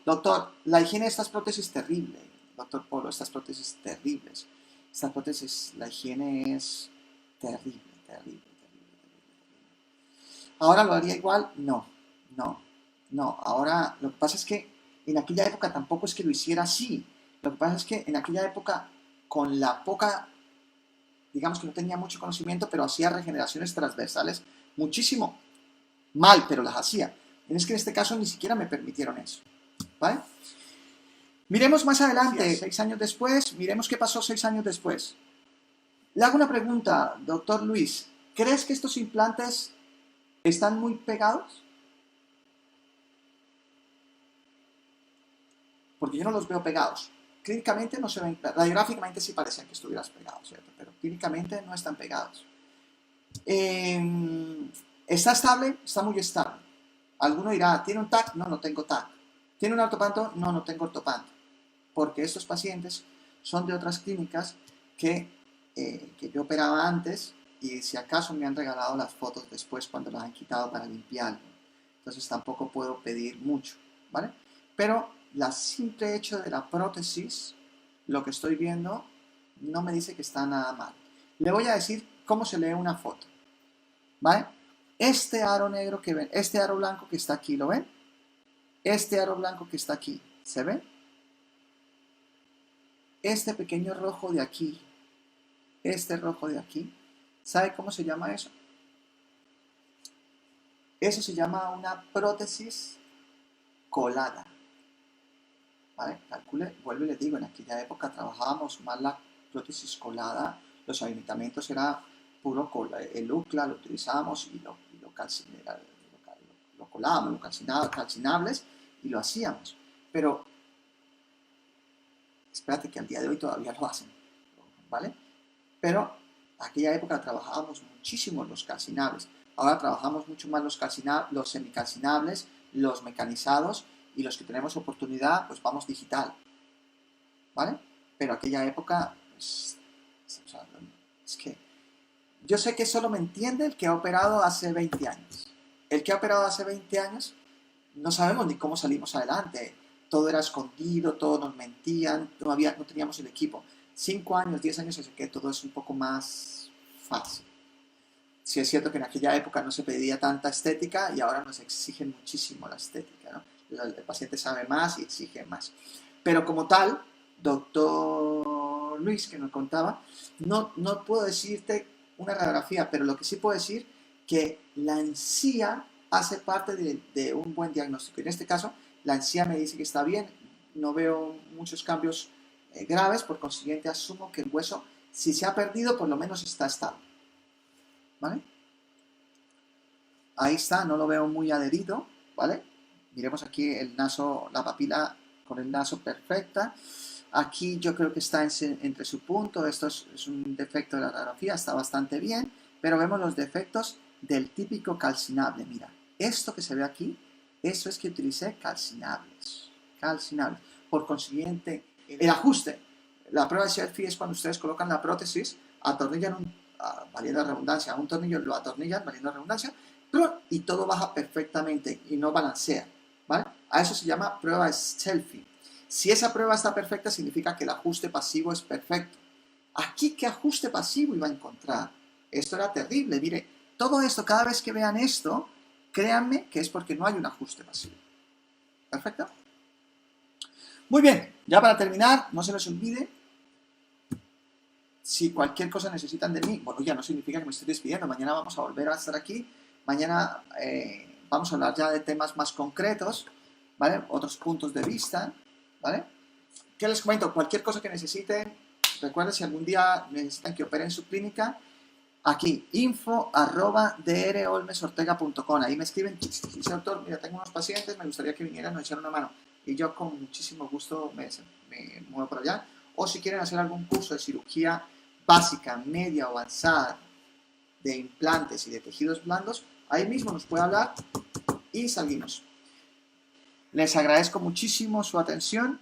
Doctor, la higiene de estas prótesis es terrible. Doctor Polo, estas prótesis terribles. Estas prótesis, la higiene es terrible, terrible, terrible, terrible. ¿Ahora lo haría igual? No, no, no. Ahora lo que pasa es que en aquella época tampoco es que lo hiciera así. Lo que pasa es que en aquella época, con la poca, digamos que no tenía mucho conocimiento, pero hacía regeneraciones transversales muchísimo mal, pero las hacía. Es que en este caso ni siquiera me permitieron eso. ¿Vale? Miremos más adelante, 6 años después, miremos qué pasó 6 años después. Le hago una pregunta, doctor Luis. ¿Crees que estos implantes están muy pegados? Porque yo no los veo pegados. Clínicamente no se ven, radiográficamente sí parecen que estuvieras pegado, ¿cierto? Pero clínicamente no están pegados. ¿Está estable? Está muy estable. Alguno dirá, ¿tiene un TAC? No, no tengo TAC. ¿Tiene un ortopanto? No, no tengo ortopanto. Porque estos pacientes son de otras clínicas que yo operaba antes y si acaso me han regalado las fotos después cuando las han quitado para limpiarlo. Entonces tampoco puedo pedir mucho, ¿vale? Pero la simple hecho de la prótesis, lo que estoy viendo, no me dice que está nada mal. Le voy a decir cómo se lee una foto, ¿vale? Este aro negro que ven, este aro blanco que está aquí, ¿lo ven? Este aro blanco que está aquí, ¿se ve? Este pequeño rojo de aquí, este rojo de aquí, ¿sabe cómo se llama eso? Eso se llama una prótesis colada. ¿Vale? Calcule, vuelvo y les digo, en aquella época trabajábamos más la prótesis colada, los avitamientos era puro, el UCLA lo utilizábamos y lo colábamos, calcinables y lo hacíamos. Pero espérate que al día de hoy todavía lo hacen, ¿vale? Pero aquella época trabajábamos muchísimo los calcinables. Ahora trabajamos mucho más los semicalcinables, los mecanizados y los que tenemos oportunidad, pues vamos digital, ¿vale? Pero aquella época, pues, es que yo sé que solo me entiende el que ha operado hace 20 años. El que ha operado hace 20 años, no sabemos ni cómo salimos adelante. Todo era escondido, todos nos mentían, no teníamos el equipo. 5 años, 10 años, es que todo es un poco más fácil. Sí es cierto que en aquella época no se pedía tanta estética y ahora nos exigen muchísimo la estética, ¿no? El paciente sabe más y exige más. Pero como tal, doctor Luis, que nos contaba, no puedo decirte una radiografía, pero lo que sí puedo decir que la encía hace parte de un buen diagnóstico. En este caso, la encía me dice que está bien, no veo muchos cambios graves, por consiguiente asumo que el hueso, si se ha perdido, por lo menos está estable. ¿Vale? Ahí está, no lo veo muy adherido, ¿vale? Miremos aquí el naso, la papila con el naso perfecta. Aquí yo creo que está entre su punto, esto es un defecto de la radiografía, está bastante bien, pero vemos los defectos del típico calcinable. Mira, esto que se ve aquí, eso es que utilicé calcinables. Por consiguiente, el ajuste, la prueba de Shelfie es cuando ustedes colocan la prótesis, atornillan valiendo la redundancia, un tornillo lo atornillan, valiendo la redundancia, y todo baja perfectamente y no balancea, ¿vale? A eso se llama prueba de Shelfie. Si esa prueba está perfecta, significa que el ajuste pasivo es perfecto. Aquí, ¿qué ajuste pasivo iba a encontrar? Esto era terrible. Mire, todo esto, cada vez que vean esto, créanme que es porque no hay un ajuste pasivo. ¿Perfecto? Muy bien, ya para terminar, no se les olvide, si cualquier cosa necesitan de mí, bueno, ya no significa que me estoy despidiendo, mañana vamos a volver a estar aquí, mañana vamos a hablar ya de temas más concretos, ¿vale? Otros puntos de vista, ¿vale? ¿Qué les comento? Cualquier cosa que necesiten, recuerden, si algún día necesitan que opere en su clínica, aquí, info@drolmesortega.com, ahí me escriben, dice, doctor, mira, tengo unos pacientes, me gustaría que vinieran a echar una mano, y yo con muchísimo gusto me muevo por allá, o si quieren hacer algún curso de cirugía básica, media o avanzada, de implantes y de tejidos blandos, ahí mismo nos puede hablar y salimos. Les agradezco muchísimo su atención.